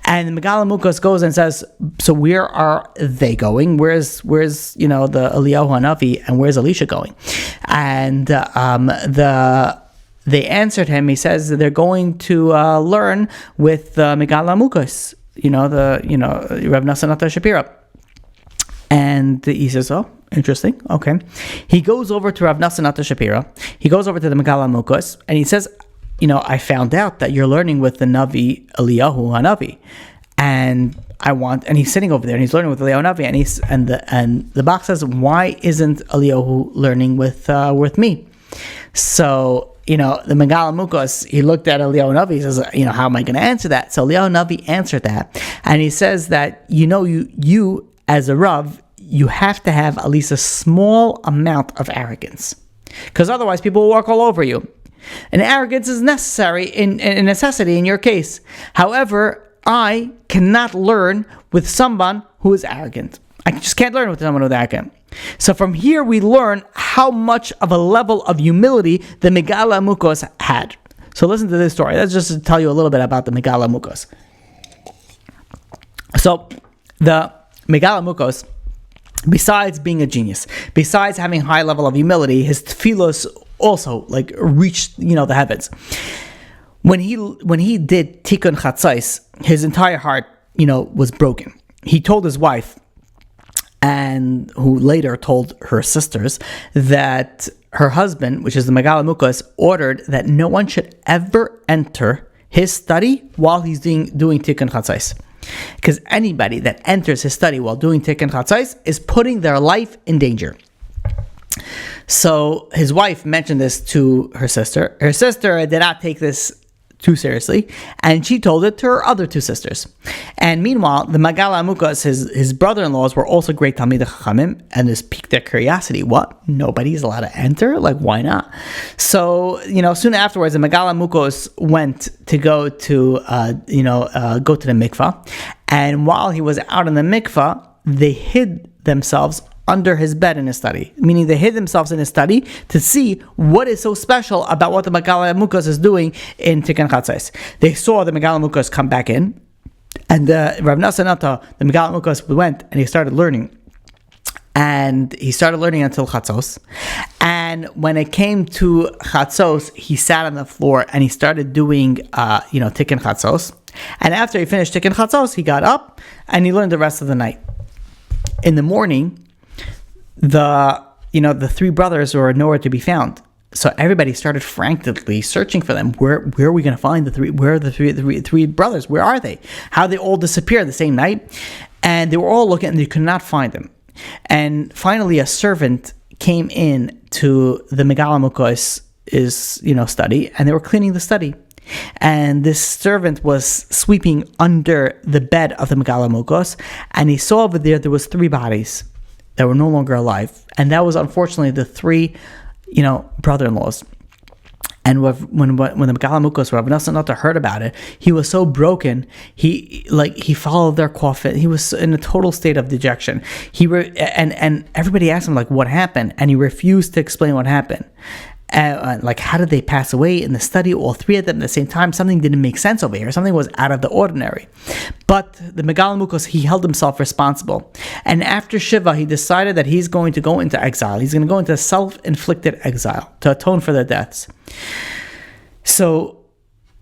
Speaker 1: And the Megala Mukos goes and says, "So where are they going? Where's the Eliyahu Hanavi, and where's Elisha going?" And they answered him. He says they're going to learn with the Megala Mukos, Rav Nasanata Shapira. And he says, "Oh, interesting. Okay." He goes over to Rav Nasanata Shapira. He goes over to the Megala Mukos, and he says, "I found out that you're learning with the Navi Eliyahu Hanavi, and he's sitting over there, and he's learning with Eliyahu Hanavi, and the Bach says, why isn't Eliyahu learning with me?" So the Megala Mukos, he looked at Eliyahu Hanavi. He says, "How am I going to answer that?" So Eliyahu Hanavi answered that, and he says that you as a Rav, you have to have at least a small amount of arrogance, because otherwise people will walk all over you. And arrogance is necessary in necessity in your case. However, I cannot learn with someone who is arrogant. I just can't learn with someone who is arrogant. So from here we learn how much of a level of humility the Megala Mukos had. So listen to this story. Let's just tell you a little bit about the Megala Mukos. So the Megala Mukos, besides being a genius, besides having high level of humility, his tefillos also reached the heavens. When he did Tikkun Chatzos, his entire heart was broken. He told his wife, and who later told her sisters, that her husband, which is the Megala Mukos, ordered that no one should ever enter his study while he's doing Tikkun Chatzos. Because anybody that enters his study while doing Tikkun Chatzos is putting their life in danger. So his wife mentioned this to her sister. Her sister did not take this too seriously, and she told it to her other two sisters. And meanwhile, the Megala Mukos, his brother-in-laws, were also great Talmidei Chachamim, and this piqued their curiosity. What? Nobody's allowed to enter? Why not? So, soon afterwards, the Megala Mukos went to go to the mikvah, and while he was out in the mikvah, they hid themselves under his bed in his study, meaning they hid themselves in his study to see what is so special about what the Megala Mukos is doing in Tikkun Chatzos. They saw the Megala Mukos come back in, And Rav Nasanata, the Megalat Mukos, went and he started learning. And he started learning until Chatzos. And when it came to Chatzos, he sat on the floor and he started doing, Tikkun Chatzos. And after he finished Tikkun Chatzos, he got up and he learned the rest of the night. In the morning, the three brothers were nowhere to be found. So everybody started frantically searching for them. Where are we going to find the three? Where are the three brothers? Where are they? How they all disappeared the same night? And they were all looking and they could not find them. And finally, a servant came in to the Megala Mukos study, and they were cleaning the study. And this servant was sweeping under the bed of the Megala Mukos, and he saw over there was three bodies that were no longer alive, and that was unfortunately the three, brother-in-laws. And when the Megala Mukos, Rav Nasanata, heard about it, he was so broken. He followed their coffin. He was in a total state of dejection. And everybody asked him what happened, and he refused to explain what happened. How did they pass away in the study, all three of them at the same time? Something didn't make sense over here. Something was out of the ordinary. But the Megala Mukos, he held himself responsible. And after Shiva, he decided that he's going to go into exile. He's going to go into self-inflicted exile to atone for their deaths. So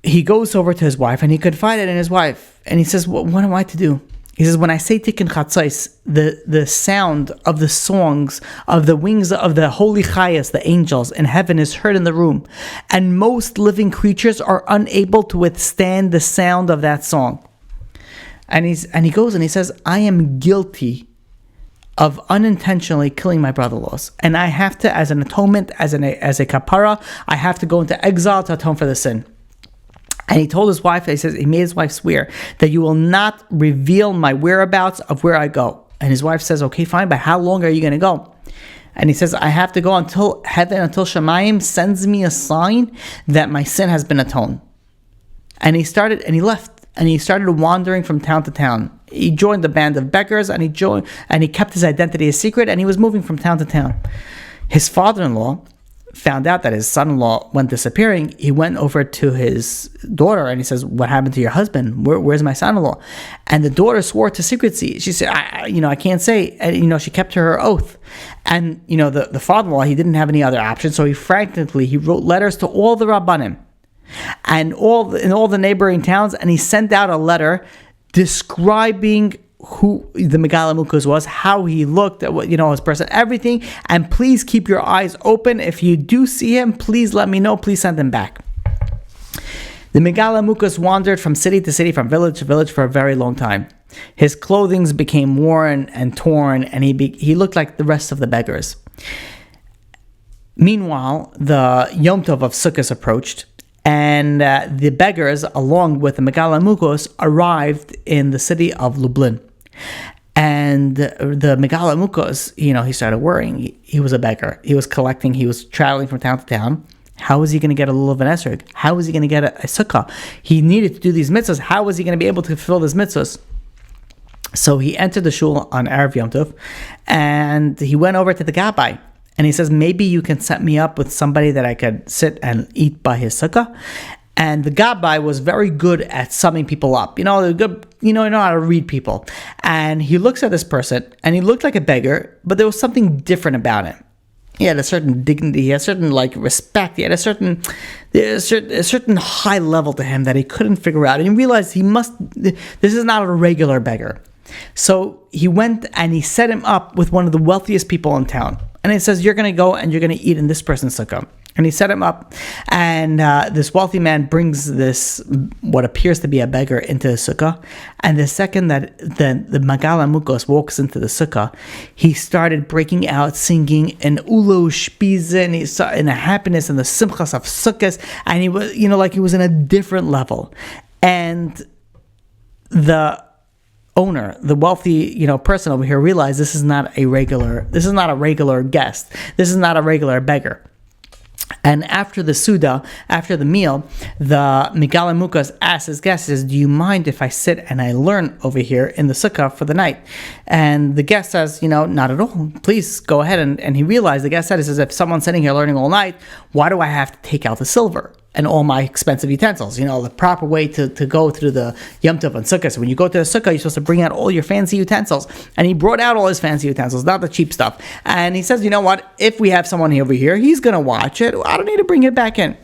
Speaker 1: he goes over to his wife and he confided in his wife. And he says, what am I to do? He says, when I say Tikkun Chatzos, the sound of the songs of the wings of the holy Chayas, the angels in heaven, is heard in the room. And most living creatures are unable to withstand the sound of that song. And he goes and he says, I am guilty of unintentionally killing my brother-in-laws. And I have to, as an atonement, as a kapara, I have to go into exile to atone for the sin. And he told his wife, he made his wife swear that you will not reveal my whereabouts of where I go. And his wife says, okay, fine, but how long are you going to go? And he says, I have to go until heaven, until Shemayim sends me a sign that my sin has been atoned. And he left, and he started wandering from town to town. He joined the band of beggars, and he kept his identity a secret, and he was moving from town to town. His father-in-law found out that his son-in-law went disappearing. He went over to his daughter and he says, what happened to your husband? Where's my son-in-law? And the daughter swore to secrecy. She said, I can't say. And, she kept to her oath. And, the father-in-law, he didn't have any other option. So he wrote letters to all the Rabbanim and in all the neighboring towns. And he sent out a letter describing who the Megala Mukos was, how he looked, his person, everything. And please keep your eyes open. If you do see him, please let me know. Please send him back. The Megala Mukos wandered from city to city, from village to village for a very long time. His clothing became worn and torn, and he looked like the rest of the beggars. Meanwhile, the Yom Tov of Sukkot approached, and the beggars, along with the Megala Mukos, arrived in the city of Lublin. And the Megala Mukos, he started worrying. He was a beggar. He was collecting. He was traveling from town to town. How was he going to get a lulav and esrog? How was he going to get a sukkah? He needed to do these mitzvahs. How was he going to be able to fulfill these mitzvahs? So he entered the shul on Erev Yom Tov, and he went over to the gabbai. And he says, maybe you can set me up with somebody that I could sit and eat by his sukkah. And the gabbai was very good at summing people up. They're good, know how to read people. And he looks at this person, and he looked like a beggar, but there was something different about him. He had a certain dignity, he had a certain respect, he had a certain high level to him that he couldn't figure out. And he realized this is not a regular beggar. So he went and he set him up with one of the wealthiest people in town. And he says, you're going to go and you're going to eat in this person's sukkah. And he set him up, and this wealthy man brings this, what appears to be a beggar, into the sukkah. And the second that the Megala Mukos walks into the sukkah, he started breaking out singing an ulu shpize, and he saw in the happiness and the simchas of sukkahs, and he was, he was in a different level. And the owner, the wealthy, person over here, realized this is not a regular guest. This is not a regular beggar. And after the Suda, after the meal, the Megala Mukos asks his guest, says, do you mind if I sit and I learn over here in the sukkah for the night? And the guest says, not at all. Please go ahead. And he realized, the guest said, if someone's sitting here learning all night, why do I have to take out the silver? and all my expensive utensils. The proper way to go through the Yom Tov and Sukkah. So when you go to the Sukkah, you're supposed to bring out all your fancy utensils. And he brought out all his fancy utensils, not the cheap stuff. And he says, you know what? If we have someone over here, he's going to watch it. I don't need to bring it back in.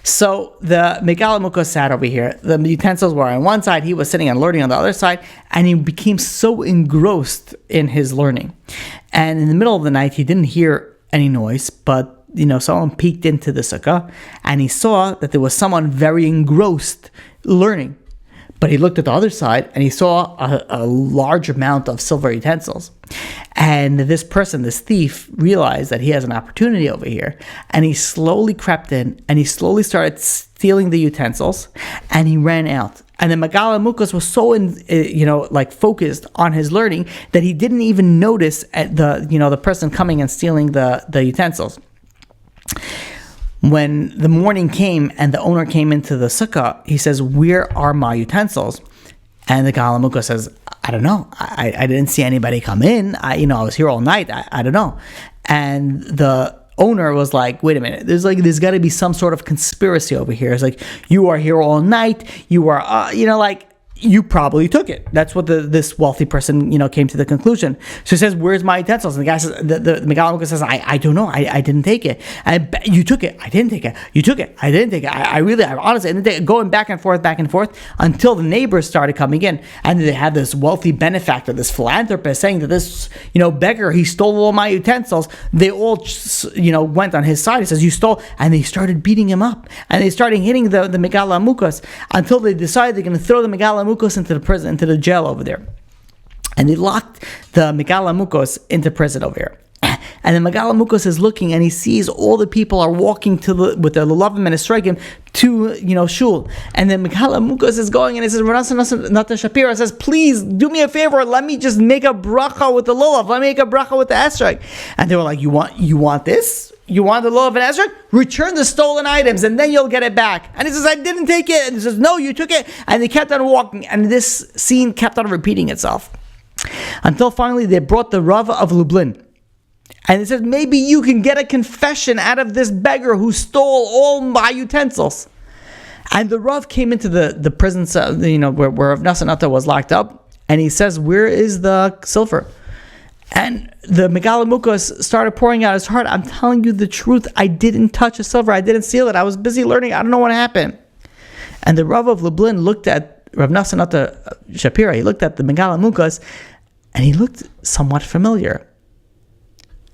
Speaker 1: So the Megala Mukos sat over here. The utensils were on one side. He was sitting and learning on the other side. And he became so engrossed in his learning. And in the middle of the night, he didn't hear any noise, but someone peeked into the sukkah, and he saw that there was someone very engrossed learning. But he looked at the other side, and he saw a large amount of silver utensils. And this person, this thief, realized that he has an opportunity over here, and he slowly crept in, and he slowly started stealing the utensils, and he ran out. And the Megala Mukos was so focused on his learning that he didn't even notice the person coming and stealing the utensils. When the morning came and the owner came into the sukkah, he says, "Where are my utensils?" And the Megala Mukos says, "I don't know. I didn't see anybody come in. I was here all night. I don't know." And the owner was like, "Wait a minute. There's got to be some sort of conspiracy over here. It's like, you are here all night. You are, you probably took it." That's what this wealthy person, came to the conclusion. So he says, "Where's my utensils?" And the guy says, the Megala Mukos says, I don't know. I didn't take it. You took it. I didn't take it. You took it. I didn't take it. I honestly didn't take it. Going back and forth, until the neighbors started coming in. And they had this wealthy benefactor, this philanthropist, saying that this, beggar, he stole all my utensils. They all, went on his side. He says, "You stole." And they started beating him up. And they started hitting the Megala Mukos until they decided they're going to throw the Megala Mukos into the prison, into the jail over there. And they locked the Megala Mukos into prison over here. And the Megala Mukos is looking, and he sees all the people are walking with their lulavim and esrogim to shul. And then Megala Mukos is going, and he says, Natan Shapira says, "Please do me a favor. Let me just make a bracha with the lulav. Let me make a bracha with the esrog." And they were like, "You want this? You want the lulav and esrog? Return the stolen items, and then you'll get it back." And he says, "I didn't take it." And he says, "No, you took it." And they kept on walking, and this scene kept on repeating itself until finally they brought the Rav of Lublin. And it says, "Maybe you can get a confession out of this beggar who stole all my utensils." And the Rav came into the prison cell, where Rav Nasanata was locked up, and he says, "Where is the silver?" And the Megala Mukos started pouring out his heart. "I'm telling you the truth. I didn't touch the silver. I didn't steal it. I was busy learning. I don't know what happened." And the Rav of Lublin looked at Rav Nasanata Shapira. He looked at the Megala Mukos, and he looked somewhat familiar.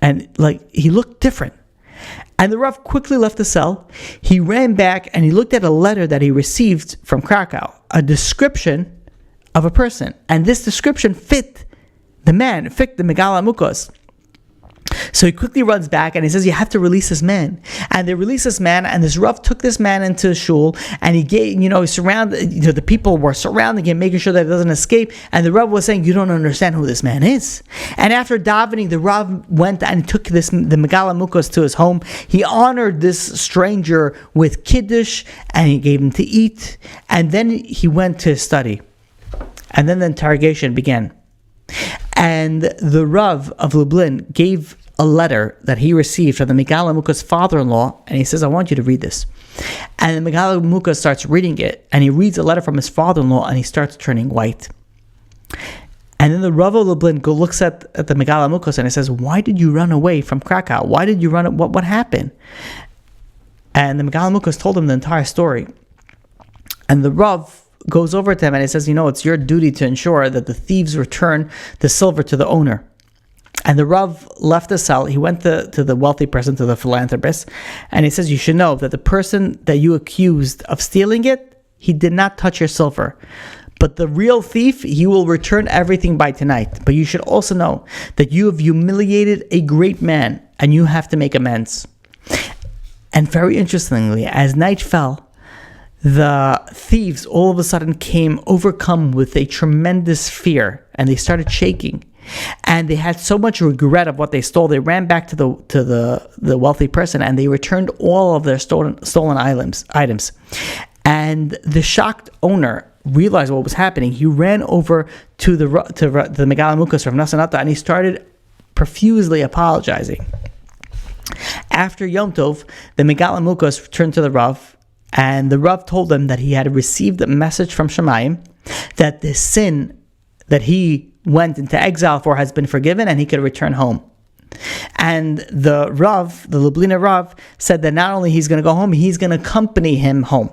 Speaker 1: And he looked different. And the Rav quickly left the cell. He ran back and he looked at a letter that he received from Krakow, a description of a person. And this description fit the Megala Mukos. So he quickly runs back and he says, "You have to release this man." And they released this man, and this Rav took this man into shul, and he gave, he surrounded, the people were surrounding him, making sure that he doesn't escape. And the Rav was saying, "You don't understand who this man is." And after davening, the Rav went and took the Megala Mukos to his home. He honored this stranger with kiddush, and he gave him to eat. And then he went to study. And then the interrogation began. And the Rav of Lublin gave a letter that he received from the Megala Mukos' father-in-law, and he says, "I want you to read this." And the Megala Mukos starts reading it, and he reads a letter from his father-in-law, and he starts turning white. And then the Rav of Lublin looks at the Megala Mukos, and he says, "Why did you run away from Krakow? Why did you run? What happened?" And the Megala Mukos told him the entire story. And the Rav goes over to him and he says, "It's your duty to ensure that the thieves return the silver to the owner." And the Rav left the cell. He went to the wealthy person, to the philanthropist, and he says, "You should know that the person that you accused of stealing it, he did not touch your silver. But the real thief, he will return everything by tonight. But you should also know that you have humiliated a great man, and you have to make amends." And very interestingly, as night fell, the thieves all of a sudden came overcome with a tremendous fear, and they started shaking. And they had so much regret of what they stole. They ran back to the wealthy person, and they returned all of their stolen items. And the shocked owner realized what was happening. He ran over to the Megala Mukos from Nasanata, and he started profusely apologizing. After Yom Tov, the Megala Mukos returned to the Rav, And the Rav told him that he had received a message from Shemayim that the sin that he went into exile for has been forgiven and he could return home. And the Rav, the Lublina Rav, said that not only he's going to go home, he's going to accompany him home.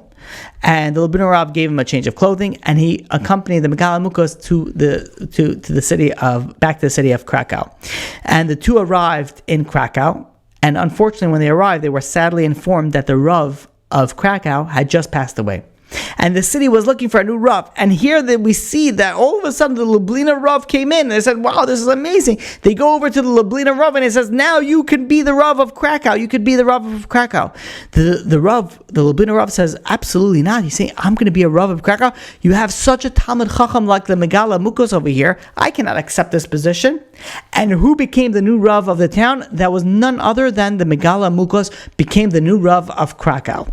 Speaker 1: And the Lublina Rav gave him a change of clothing, and he accompanied the Megala Mukos to the city of Krakow. And the two arrived in Krakow, and unfortunately, when they arrived, they were sadly informed that the Rav of Krakow had just passed away. And the city was looking for a new Rav. And here that we see that all of a sudden the Lublina Rav came in and they said, wow, this is amazing. They go over to the Lublina Rav and it says, now you can be the Rav of Krakow. You could be the Rav of Krakow. The Lublina Rav says, absolutely not. He's saying, I'm going to be a Rav of Krakow. You have such a Talmud Chacham like the Megala Mukos over here. I cannot accept this position. And who became the new Rav of the town? That was none other than the Megala Mukos became the new Rav of Krakow.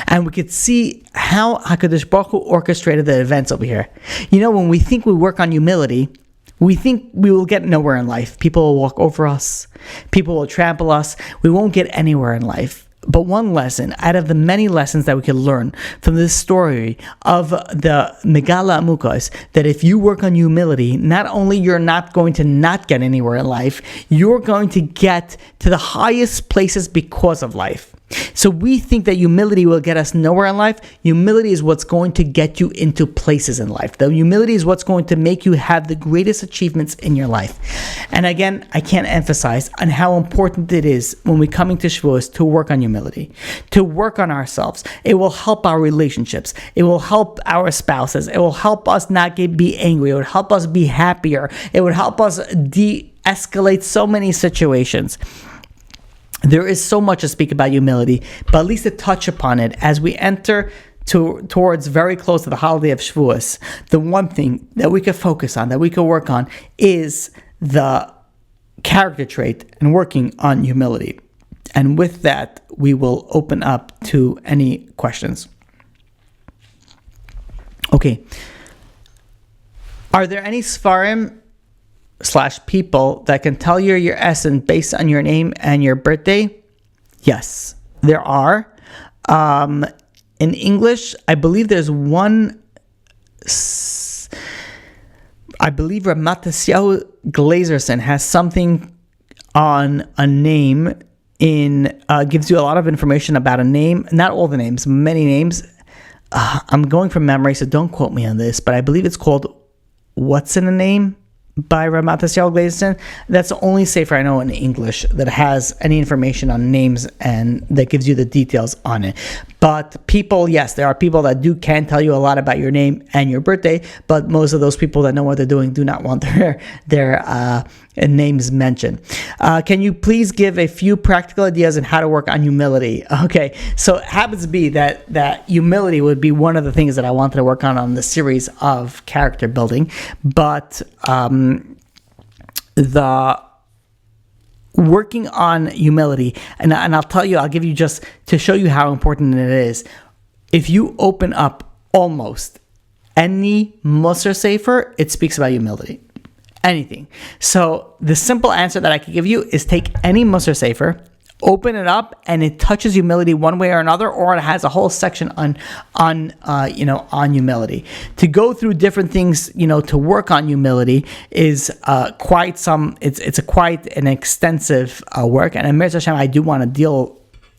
Speaker 1: And we could see how HaKadosh Baruch Hu orchestrated the events over here. You know, when we think we work on humility, we think we will get nowhere in life. People will walk over us. People will trample us. We won't get anywhere in life. But one lesson out of the many lessons that we can learn from this story of the Megala Mukos, that if you work on humility, not only you're not going to not get anywhere in life, you're going to get to the highest places because of life. So we think that humility will get us nowhere in life. Humility is what's going to get you into places in life. The humility is what's going to make you have the greatest achievements in your life. And again, I can't emphasize on how important it is when we come into Shavuos to work on humility, to work on ourselves. It will help our relationships. It will help our spouses. It will help us not be angry. It would help us be happier. It would help us de-escalate so many situations. There is so much to speak about humility, but at least to touch upon it as we enter towards very close to the holiday of Shavuos. The one thing that we could focus on, that we could work on, is the character trait and working on humility. And with that, we will open up to any questions. Okay. Are there any Sfarim / people that can tell you your essence based on your name and your birthday? Yes, there are. In English, I believe there's one. I believe Ramatasiyahu Glazerson has something on a name gives you a lot of information about a name. Not all the names, many names. I'm going from memory, so don't quote me on this, but I believe it's called What's in a Name by Ramatasiyahu Glazerson. That's the only sefer I know in English that has any information on names and that gives you the details on it. But people, yes, there are people that can tell you a lot about your name and your birthday, but most of those people that know what they're doing do not want their names mentioned. Can you please give a few practical ideas on how to work on humility? Okay, so it happens to be that humility would be one of the things that I wanted to work on the series of character building, but the working on humility, and I'll tell you, I'll give you just to show you how important it is. If you open up almost any Musar Sefer, it speaks about humility. Anything. So the simple answer that I can give you is take any Musar Sefer, open it up, and it touches humility one way or another, or it has a whole section on humility. To go through different things, to work on humility is quite an extensive work. And in Mirz Hashem, I do want to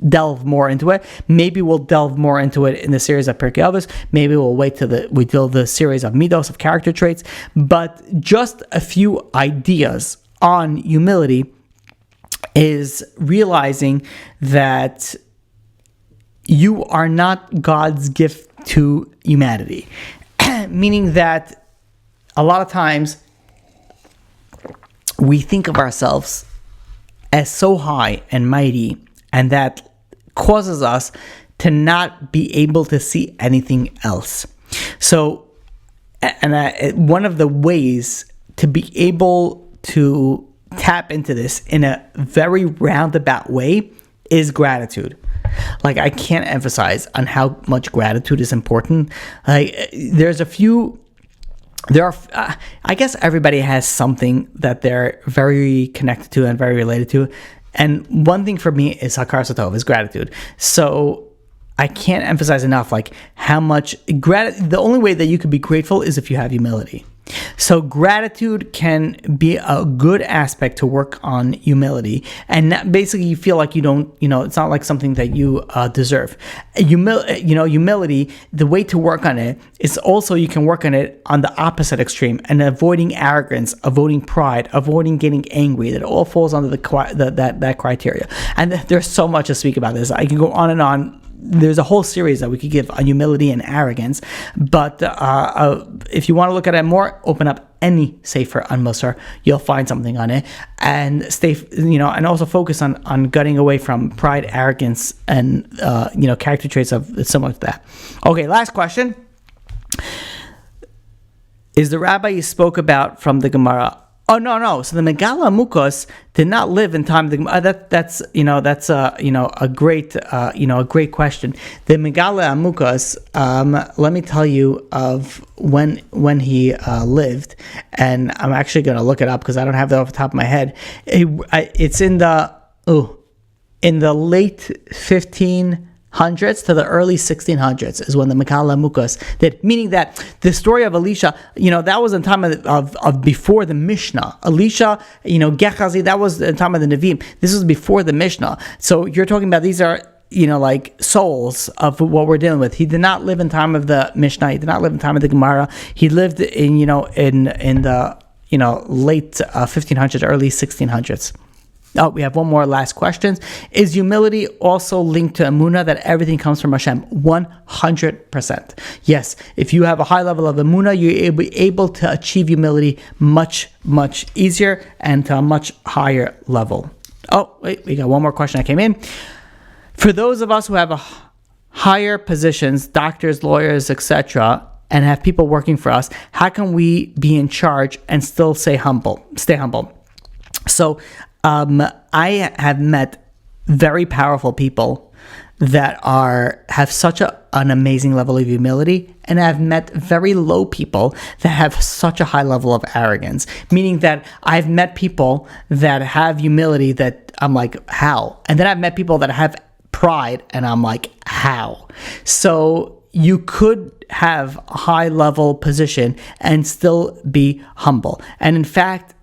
Speaker 1: delve more into it. Maybe we'll delve more into it in the series of Pirkei Avos. Maybe we'll wait till we do the series of Midos, of character traits. But just a few ideas on humility is realizing that you are not God's gift to humanity. Meaning that a lot of times we think of ourselves as so high and mighty, and that causes us to not be able to see anything else. So, one of the ways to be able to tap into this in a very roundabout way is gratitude. Like, I can't emphasize on how much gratitude is important. Like, I guess everybody has something that they're very connected to and very related to. And one thing for me is Hakar Satov, is gratitude. So I can't emphasize enough, like, how much the only way that you could be grateful is if you have humility. So gratitude can be a good aspect to work on humility, and that basically you feel like you don't, it's not like something that you deserve. Humility, the way to work on it is also you can work on it on the opposite extreme and avoiding arrogance, avoiding pride, avoiding getting angry. That all falls under that criteria. And there's so much to speak about this. I can go on and on. There's a whole series that we could give on humility and arrogance, but if you want to look at it more, open up any Sefer on Musar, you'll find something on it, and stay, and also focus on gutting away from pride, arrogance, and character traits of similar to that. Okay, last question is the rabbi you spoke about from the Gemara. Oh, no. So the Megala Amukos did not live in time of the Gemara. That's a great question. The Megala Amukos, let me tell you of when he lived, and I'm actually going to look it up because I don't have that off the top of my head. It's in the late 1500s to the early 1600s is when the Megala Amukos did, meaning that the story of Elisha, that was in time of before the Mishnah. Elisha, Gehazi, that was in time of the Nevi'im. This was before the Mishnah. So you're talking about these are, like souls of what we're dealing with. He did not live in time of the Mishnah. He did not live in time of the Gemara. He lived in the late 1500s, early 1600s. Oh, we have one more last question. Is humility also linked to emunah, that everything comes from Hashem? 100%. Yes. If you have a high level of emunah, you'll be able to achieve humility much, much easier and to a much higher level. Oh, wait, we got one more question that came in. For those of us who have higher positions, doctors, lawyers, etc., and have people working for us, how can we be in charge and still stay humble? So, I have met very powerful people that have such an amazing level of humility, and I've met very low people that have such a high level of arrogance, meaning that I've met people that have humility that I'm like, how? And then I've met people that have pride and I'm like, how? So you could have a high level position and still be humble. And in fact,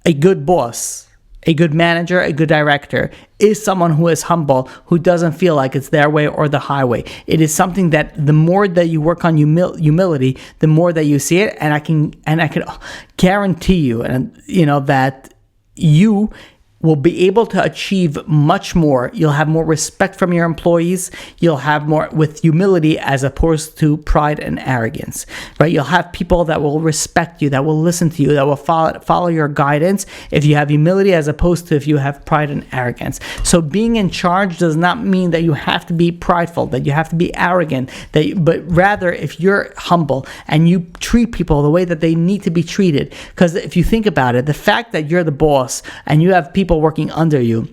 Speaker 1: a good boss, a good manager, a good director is someone who is humble, who doesn't feel like it's their way or the highway. It is something that the more that you work on humility, the more that you see it. And I can guarantee you, that you will be able to achieve much more. You'll have more respect from your employees. You'll have more with humility as opposed to pride and arrogance, right? You'll have people that will respect you, that will listen to you, that will follow your guidance if you have humility as opposed to if you have pride and arrogance. So being in charge does not mean that you have to be prideful, that you have to be arrogant, but rather if you're humble and you treat people the way that they need to be treated. Because if you think about it, the fact that you're the boss and you have people working under you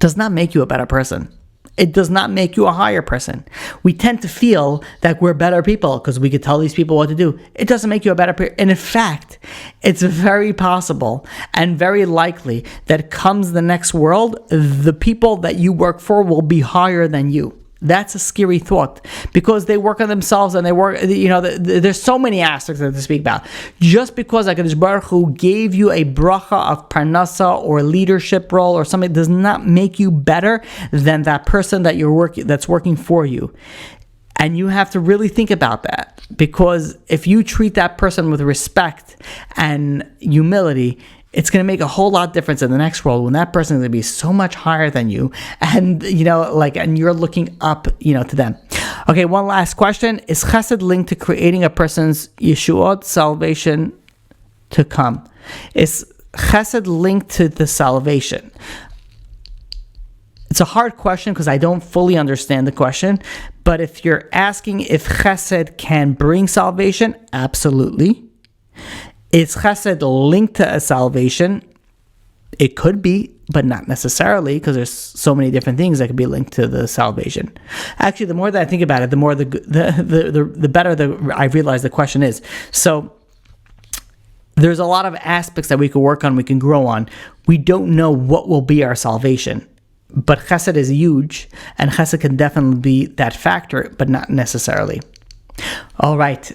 Speaker 1: does not make you a better person. It does not make you a higher person. We tend to feel that we're better people because we could tell these people what to do. It doesn't make you a better person. And in fact, it's very possible and very likely that comes the next world, the people that you work for will be higher than you. That's a scary thought because they work on themselves and they work, there's so many aspects that to speak about. Just because HaKadosh Baruch Hu gave you a bracha of parnasa or leadership role or something does not make you better than that person that's working for you. And you have to really think about that, because if you treat that person with respect and humility, it's going to make a whole lot of difference in the next world when that person is going to be so much higher than you, and and you're looking up, to them. Okay, one last question: is Chesed linked to creating a person's Yeshuot, salvation to come? Is Chesed linked to the salvation? It's a hard question because I don't fully understand the question. But if you're asking if Chesed can bring salvation, absolutely. Is Chesed linked to a salvation? It could be, but not necessarily, because there's so many different things that could be linked to the salvation. Actually, the more that I think about it, the more the better I realize the question is. So there's a lot of aspects that we can work on, we can grow on. We don't know what will be our salvation. But chesed is huge, and chesed can definitely be that factor, but not necessarily. All right.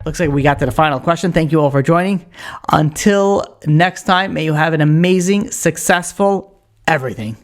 Speaker 1: Looks like we got to the final question. Thank you all for joining. Until next time, may you have an amazing, successful everything.